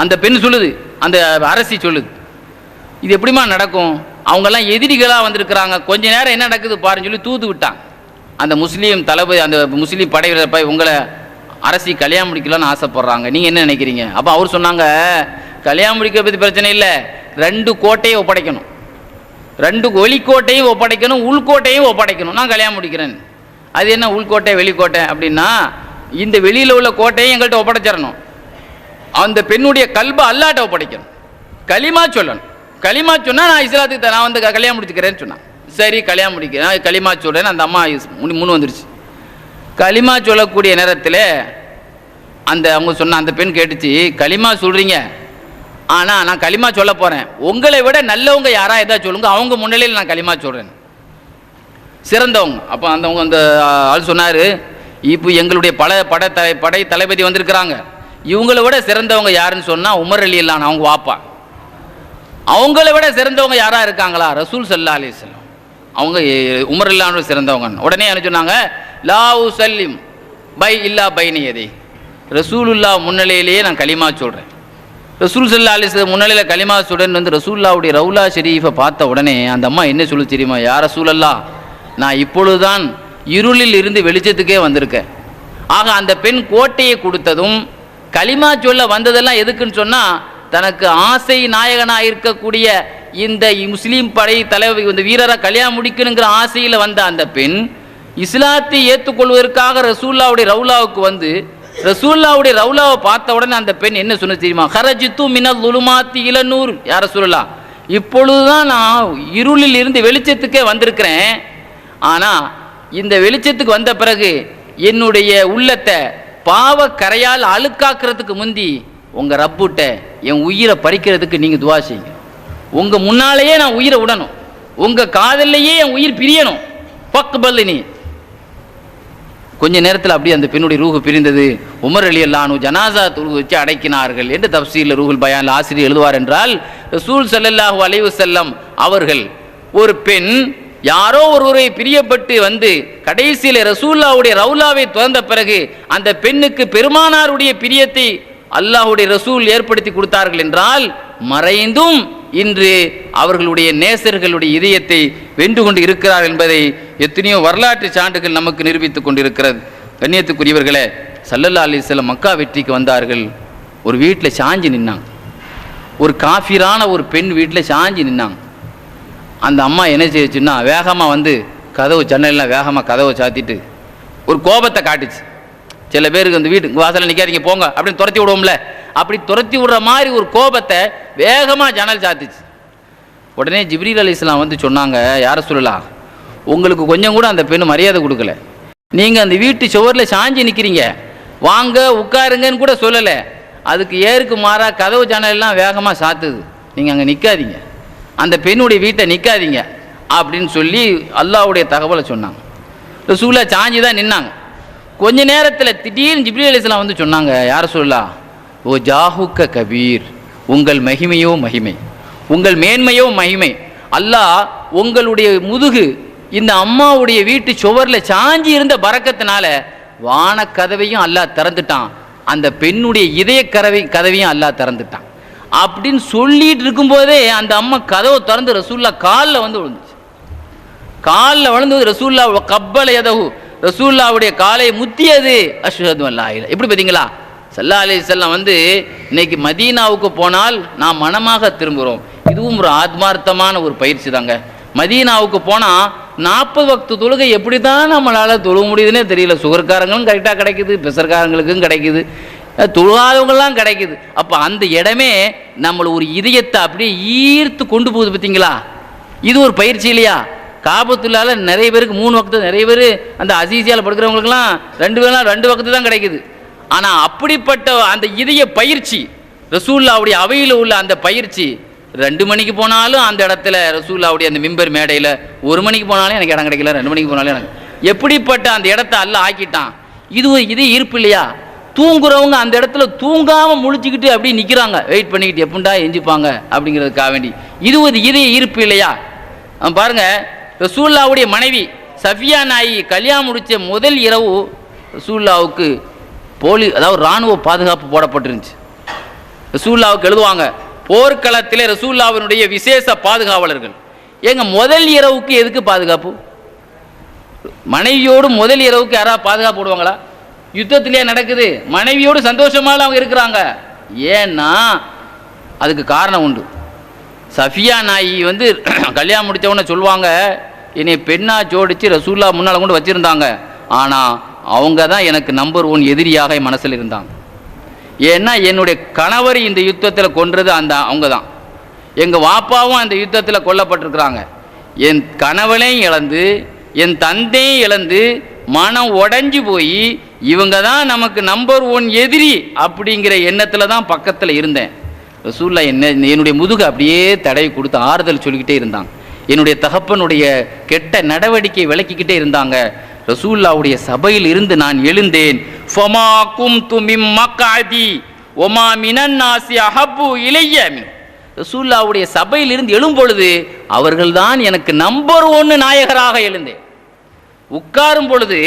அந்த பெண் சொல்லுது, அந்த அரசி சொல்லுது, இது எப்படிமா நடக்கும், அவங்கெல்லாம் எதிரிகளாக வந்திருக்கிறாங்க, கொஞ்ச நேரம் என்ன நடக்குது பாருன்னு சொல்லி தூது விட்டாங்க. அந்த முஸ்லீம் தளபதி அந்த முஸ்லீம் படை வீரர் போய் உங்களை அரசி கல்யாணம் முடிக்கலான்னு ஆசைப்படுறாங்க, நீங்கள் என்ன நினைக்கிறீங்க? அப்போ அவர் சொன்னாங்க, கல்யாணம் முடிக்க பற்றி பிரச்சனை இல்லை, 2 கோட்டையை ஒப்படைக்கணும், 2 வெளிக்கோட்டையும் ஒப்படைக்கணும், உள்கோட்டையும் ஒப்படைக்கணும், நான் கல்யாணம் முடிக்கிறேன். அது என்ன உள்கோட்டை வெளிக்கோட்டை அப்படின்னா, இந்த வெளியில் உள்ள கோட்டையும் எங்கள்கிட்ட ஒப்படைச்சிடணும், அந்த பெண்ணுடைய கல்பை அல்லாட்ட ஒப்படைக்கணும், களிமா சொல்லணும், களிமா சொன்னால் நான் இஸ்லாத்துக்கு நான் கல்யாணம் முடிச்சுக்கிறேன்னு சொன்னான். சரி கல்யாணம் முடிக்கிறேன், களிமா சொல்கிறேன்னு அந்த அம்மா முன் வந்துருச்சு. களிமா சொல்லக்கூடிய நேரத்தில் அவங்க சொன்ன அந்த பெண் கேட்டுச்சு, களிமா சொல்கிறீங்க, ஆனால் நான் களிமா சொல்ல போகிறேன், உங்களை விட நல்லவங்க யாரா எதாவது சொல்லுங்க, அவங்க முன்னிலையில் நான் களிமா சொல்கிறேன், சிறந்தவங்க. அப்போ அந்த ஆள் சொன்னார், இப்போ எங்களுடைய படை தளபதி வந்திருக்கிறாங்க, இவங்களை விட சிறந்தவங்க யாருன்னு சொன்னால் உமர் ரலியல்லாஹு அவங்க வாப்பா. அவங்கள விட சிறந்தவங்க யாராக இருக்காங்களா? ரசூல் ஸல்லல்லாஹு அலைஹி வஸல்லம் அவங்க உமர் ரலியல்லாஹு சிறந்தவங்க. உடனே என்ன சொன்னாங்க, லா உஸல்லிம் பை இல்லா பைனியதி, ரசூலுல்லாஹ் முன்னிலையிலேயே நான் களிமா சொல்கிறேன். ரசூல் ஸல்லல்லாஹு அலைஹி வஸல்லம் முன்னிலையில் களிமா சொல்கிறேன்னு ரசூலுல்லாஹ்வுடைய ரவுலா ஷெரீஃபை பார்த்த உடனே அந்த அம்மா என்ன சொல்லு தெரியுமா, யா ரசூலல்லாஹ், நான் இப்பொழுதுதான் இருளில் இருந்து வெளிச்சத்துக்கே வந்திருக்கேன். ஆக அந்த பெண் கோட்டையை கொடுத்ததும் களிமா சொல்ல வந்ததெல்லாம் எதுக்குன்னு சொன்னால், தனக்கு ஆசை நாயகனாக இருக்கக்கூடிய இந்த முஸ்லீம் படை தலைவர் இந்த வீரரை கல்யாணம் முடிக்கணுங்கிற ஆசையில் வந்த அந்த பெண் இஸ்லாத்தை ஏற்றுக்கொள்வதற்காக ரசூல்லாவுடைய ரவுலாவுக்கு ரசூல்லாவுடைய ரவுலாவை பார்த்த உடனே அந்த பெண் என்ன சொன்ன தெரியுமா, ஹரஜித்து மினல் லுலுமாத்தி இலநூர், யா ரசூலுல்லாஹ், இப்பொழுதுதான் நான் இருளில் இருந்து வெளிச்சத்துக்கே வந்திருக்கிறேன், ஆனால் இந்த வெளிச்சத்துக்கு வந்த பிறகு என்னுடைய உள்ளத்தை பாவ கரையால் அழுக்காக்குறதுக்கு முந்தி உங்கள் ரப்புட்ட என் உயிரை பறிக்கிறதுக்கு நீங்கள் துவா செய்யுங்க. உங்கள் முன்னாலேயே நான் உயிரை விடணும், உங்கள் காதல்லையே என் உயிர் பிரியணும், பக்பல்லினி. கொஞ்ச நேரத்தில் அப்படியே அந்த பெண்ணுடைய ரூஹு பிரிந்தது. உமர் ரலியல்லாஹு அன்ஹு ஜனாசா தொழுகை வச்சு அடக்கினார்கள் என்று தஃப்சீரில் ரூஹுல் பயான் ஆசிரியர் எழுதுவார். என்றால் ரசூல் ஸல்லல்லாஹு அலைஹி வஸல்லம் அவர்கள் ஒரு பெண் யாரோ ஒருவரை பிரியப்பட்டு கடைசியில் ரசூலுல்லாஹ்வுடைய ரவுலாவை துறந்த பிறகு அந்த பெண்ணுக்கு பெருமானாருடைய பிரியத்தை அல்லாஹ்வுடைய ரசூல் ஏற்படுத்தி கொடுத்தார்கள் என்றால், மறைந்தும் இன்று அவர்களுடைய நேசர்களுடைய இதயத்தை வென்று கொண்டு இருக்கிறார் என்பதை எத்தனையோ வரலாற்று சான்றுகள் நமக்கு நிரூபித்துக் கொண்டிருக்கிறது. கண்ணியத்துக்குரியவர்களே, ஸல்லல்லாஹு அலைஹி வஸல்லம் மக்கா வெற்றிக்கு வந்தார்கள். ஒரு வீட்டில் சாஞ்சி நின்னாங்க, ஒரு காஃபிரான ஒரு பெண் வீட்டில் சாஞ்சி நின்னாங்க. அந்த அம்மா என்ன செய்யுச்சுன்னா, வேகமாக கதவு ஜன்னல்லாம் வேகமாக கதவை சாத்திட்டு ஒரு கோபத்தை காட்டுச்சு. சில பேருக்கு அந்த வீட்டு வாசலில் நிற்காதீங்க போங்க அப்படின்னு துரத்தி விடுவோம்ல, அப்படி துரத்தி விடுற மாதிரி ஒரு கோபத்தை வேகமாக ஜன்னல் சாத்திச்சு. உடனே ஜிப்ரீல் அலைஹிஸ்ஸலாம் சொன்னாங்க, யா ரசூலுல்லாஹ், உங்களுக்கு கொஞ்சம் கூட அந்த பெண்ணு மரியாதை கொடுக்கல, நீங்கள் அந்த வீட்டு சுவரில் சாஞ்சி நிற்கிறீங்க, வாங்க உட்காருங்கன்னு கூட சொல்லலை, அதுக்கு ஏருக்கு மாறாக கதவு ஜன்னல்லாம் வேகமாக சாத்துது, நீங்கள் அங்கே நிற்காதீங்க, அந்த பெண்ணுடைய வீட்டை நிற்காதீங்க அப்படின்னு சொல்லி அல்லாஹ்வுடைய தகவலை சொன்னாங்க. ரசூலுல்லாஹ் சாஞ்சி தான் நின்னாங்க. கொஞ்ச நேரத்தில் திடீர்னு ஜிப்ரீல் அலைஹிஸ்ஸலாம் சொன்னாங்க, யா ரசூலுல்லாஹ், ஓ ஜாஹுக்க கபீர், உங்கள் மகிமையோ மகிமை, உங்கள் மேன்மையோ மகிமை, அல்லாஹ் உங்களுடைய முதுகு இந்த அம்மாவுடைய வீட்டு சுவரில் சாஞ்சி இருந்த பரக்கத்தினால வான கதவையும் அல்லாஹ் திறந்துட்டான், அந்த பெண்ணுடைய இதய கதவையும் அல்லாஹ் திறந்துட்டான் அப்படின்னு சொல்லிட்டு இருக்கும்போதே அந்த அம்மா கதவை திறந்து ரசூலுல்லாஹ் காலில் விழுந்துச்சு. காலில் விழுந்தது ரசூலுல்லாஹ் கப்பல எதகு, ரசூலுல்லாஹ்வுடைய காலை முத்தியது. அஷ்ஹது அல்லா இலாஹ. எப்படி பார்த்தீங்களா, ஸல்லல்லாஹு அலைஹி வஸல்லம் இன்னைக்கு மதீனாவுக்கு போனால் நாம் மனமாக திரும்புகிறோம். இதுவும் ஒரு ஆத்மார்த்தமான ஒரு பயிற்சி தாங்க. மதீனாவுக்கு போனால் 40 வக்து தொழுகை எப்படி தான் நம்மளால் தொழுக முடியுதுன்னே தெரியல. சுகர்காரங்களும் கரெக்டாக கிடைக்குது, ப்ரெஷர்காரங்களுக்கும் கிடைக்குது, தொழுகாதவங்களாம் கிடைக்குது. அப்போ அந்த இடமே நம்மளை ஒரு இதயத்தை அப்படியே ஈர்த்து கொண்டு போகுது. பார்த்தீங்களா, இது ஒரு பயிற்சி இல்லையா? காபத்துள்ளால நிறைய பேருக்கு 3 வக்து, நிறைய பேர் அந்த அசீசியால் படுக்கிறவங்களுக்குலாம் 2 வக்து தான் கிடைக்குது. ஆனால் அப்படிப்பட்ட அந்த இதய பயிற்சி, ரசூலுல்லாவுடைய அவையில் உள்ள அந்த பயிற்சி, 2 மணிக்கு போனாலும் அந்த இடத்துல ரசூலுல்லாவுடைய அந்த மிம்பர் மேடையில், 1 மணிக்கு போனாலும் எனக்கு இடம் கிடைக்கல, 2 மணிக்கு போனாலும் எனக்கு, எப்படிப்பட்ட அந்த இடத்த அல்லாஹ் ஆக்கிட்டான். இது ஈர்ப்பு இல்லையா? தூங்குறவங்க அந்த இடத்துல தூங்காமல் முழிச்சுக்கிட்டு அப்படியே நிற்கிறாங்க, வெயிட் பண்ணிக்கிட்டு எப்பண்டா எஞ்சிப்பாங்க அப்படிங்கிறதுக்காக வேண்டி. இது ஒரு இதய ஈர்ப்பு இல்லையா? பாருங்க, ரசூலுல்லாவுடைய மனைவி சஃபியா நாயி கல்யாணம் முடித்த முதல் இரவு ரசூலுல்லாவுக்கு அதாவது இராணுவ பாதுகாப்பு போடப்பட்டிருந்துச்சு. ரசூலுல்லாவுக்கு எழுதுவாங்க, போர்க்களத்தில் ரசூலுல்லாவினுடைய விசேஷ பாதுகாவலர்கள். ஏங்க முதல் இரவுக்கு எதுக்கு பாதுகாப்பு? மனைவியோடு முதல் இரவுக்கு யாராவது பாதுகாப்பு போடுவாங்களா? யுத்தத்திலே நடக்குது, மனைவியோடு சந்தோஷமாக அவங்க இருக்கிறாங்க. ஏன்னா அதுக்கு காரணம் உண்டு. சஃபியா நாயி கல்யாணம் முடித்தவொன்னே சொல்லுவாங்க, என்னை பெண்ணா ஜோடிச்சு ரசூலுல்லா முன்னால் கொண்டு வச்சுருந்தாங்க. ஆனால் அவங்க தான் எனக்கு நம்பர் 1 எதிரியாக என் மனசில் இருந்தாங்க. ஏன்னா என்னுடைய கணவர் இந்த யுத்தத்தில் கொன்றது அவங்க தான். எங்கள் வாப்பாவும் அந்த யுத்தத்தில் கொல்லப்பட்டிருக்கிறாங்க. என் கணவனையும் இழந்து, என் தந்தையும் இழந்து, மனம் உடஞ்சி போய் இவங்க தான் நமக்கு நம்பர் 1 எதிரி அப்படிங்கிற எண்ணத்தில் தான் பக்கத்தில் இருந்தேன். ரசூலுல்லா என்னுடைய முதுகு அப்படியே தடவி கொடுத்து ஆறுதல் சொல்லிக்கிட்டே இருந்தாங்க. என்னுடைய தகப்பனுடைய கெட்ட நடவடிக்கை விளக்கிக்கிட்டே இருந்தாங்க. ரசூலுல்லாவுடைய சபையில் இருந்து நான் எழுந்தேன். ஃபமா கும்து மிம் மக்அதி வமா மினன் நாஸி அஹப்பு இலைய மின். ரசூலுல்லாவுடைய சபையில் இருந்து எழும்பொழுது அவர்கள்தான் எனக்கு நம்பர் 1 நாயகராக எழுந்தேன். உட்காரும் பொழுது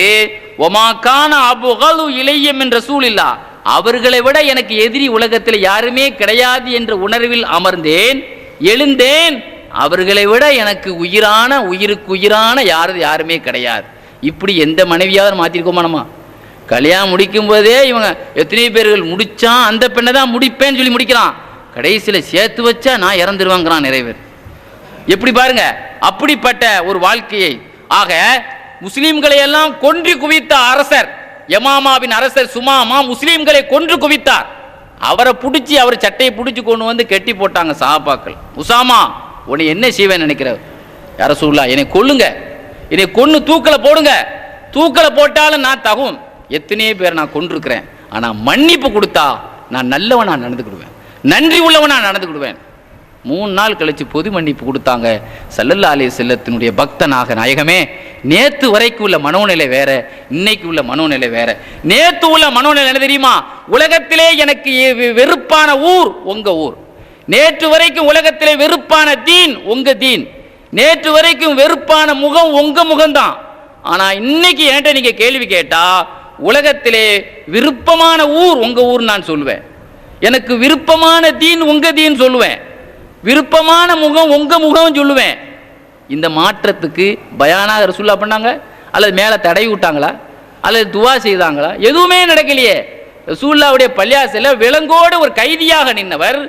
ஒமா கான அபுகலு இலைய மின் ரசூலில்லா, அவர்களை விட எனக்கு எதிரி உலகத்தில் யாருமே கிடையாது என்ற உணர்வில் அமர்ந்தேன், எழுந்தேன். அவர்களை விட எனக்கு உயிருக்கு உயிரான யாருமே கிடையாது. இப்படி எந்த மனைவியாவது மாற்றிருக்கோமா? நம்ம கல்யாணம் முடிக்கும் போதே இவங்க எத்தனை பேர்கள் முடிச்சான், அந்த பெண்ணை தான் முடிப்பேன்னு சொல்லி முடிக்கிறான், கடைசியில் சேர்த்து வச்சா நான் இறந்துருவாங்கிறான் நிறைய பேர். எப்படி பாருங்க, அப்படிப்பட்ட ஒரு வாழ்க்கையை. ஆக முஸ்லீம்களை எல்லாம் கொன்று குவித்த அரசர், யமாமாவின் அரசர் சுமாமா முஸ்லீம்களை கொன்று குவித்தார். அவரை பிடிச்சி, அவர் சட்டையை பிடிச்சி கொண்டு கெட்டி போட்டாங்க சஹாபாக்கள். உசாமா, உன்னை என்ன செய்வேன் நினைக்கிற? யா ரசூலுல்லாஹ், என்னை கொல்லுங்க, என்னை கொன்று தூக்கில் போடுங்க, தூக்கில் போட்டாலும் நான் தகும். எத்தனையோ பேர் நான் கொண்டிருக்கிறேன், ஆனால் மன்னிப்பு கொடுத்தா நான் நல்லவனா நடந்துக்கிடுவேன், நன்றி உள்ளவனா நடந்துக்கிடுவேன். 3 நாள் கழிச்சு பொது மன்னிப்பு கொடுத்தாங்க. ஸல்லல்லாஹு அலைஹி வஸல்லத்தினுடைய பக்தனாக, நாயகமே, நேற்று வரைக்கும் உள்ள மனோநிலை வேற, இன்னைக்கு உள்ள மனோநிலை வேற. நேற்று உள்ள மனோநிலை என்ன தெரியுமா? உலகத்திலே எனக்கு வெறுப்பான ஊர் உங்க ஊர். நேற்று வரைக்கும் உலகத்திலே வெறுப்பான தீன் உங்க தீன். நேற்று வரைக்கும் வெறுப்பான முகம் உங்க முகம்தான். ஆனா இன்னைக்கு என்கிட்ட நீங்க கேள்வி கேட்டா, உலகத்திலே விருப்பமான ஊர் உங்க ஊர் நான் சொல்லுவேன். எனக்கு விருப்பமான தீன் உங்க தீன் சொல்லுவேன். விருப்பமான முகம் உங்க முகம் சொல்லுவேன். இந்த மாற்றத்துக்கு பயானாக ரசூலுல்லாஹ் பண்ணாங்க, அல்லது மேலே தடை விட்டாங்களா, அல்லது துவா செய்தாங்களா? எதுவுமே நடக்கலையே. ரசூலுல்லாஹ்வுடைய பள்ளியாசல விலங்கோடு ஒரு கைதியாக நின்றவர்.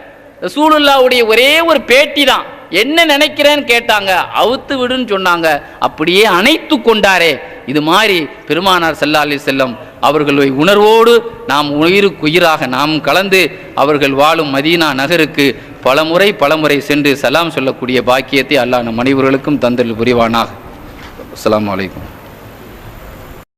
ரசூலுல்லாஹ்வுடைய ஒரே ஒரு பேட்டி தான், என்ன நினைக்கிறேன்னு கேட்டாங்க, அவுத்து விடுன்னு சொன்னாங்க, அப்படியே அணைத்து கொண்டாரே. இது மாதிரி பெருமானார் ஸல்லல்லாஹு அலைஹி வஸல்லம் அவர்களை உணர்வோடு நாம் உயிருக்கு உயிராக நாம் கலந்து அவர்கள் வாழும் மதீனா நகருக்கு பலமுறை சென்று சலாம் சொல்லக்கூடிய பாக்கியத்தை அல்லாஹ் நம் அனைவர்களுக்கும் தந்தல் புரிவானாக. அஸ்ஸலாமு அலைக்கும்.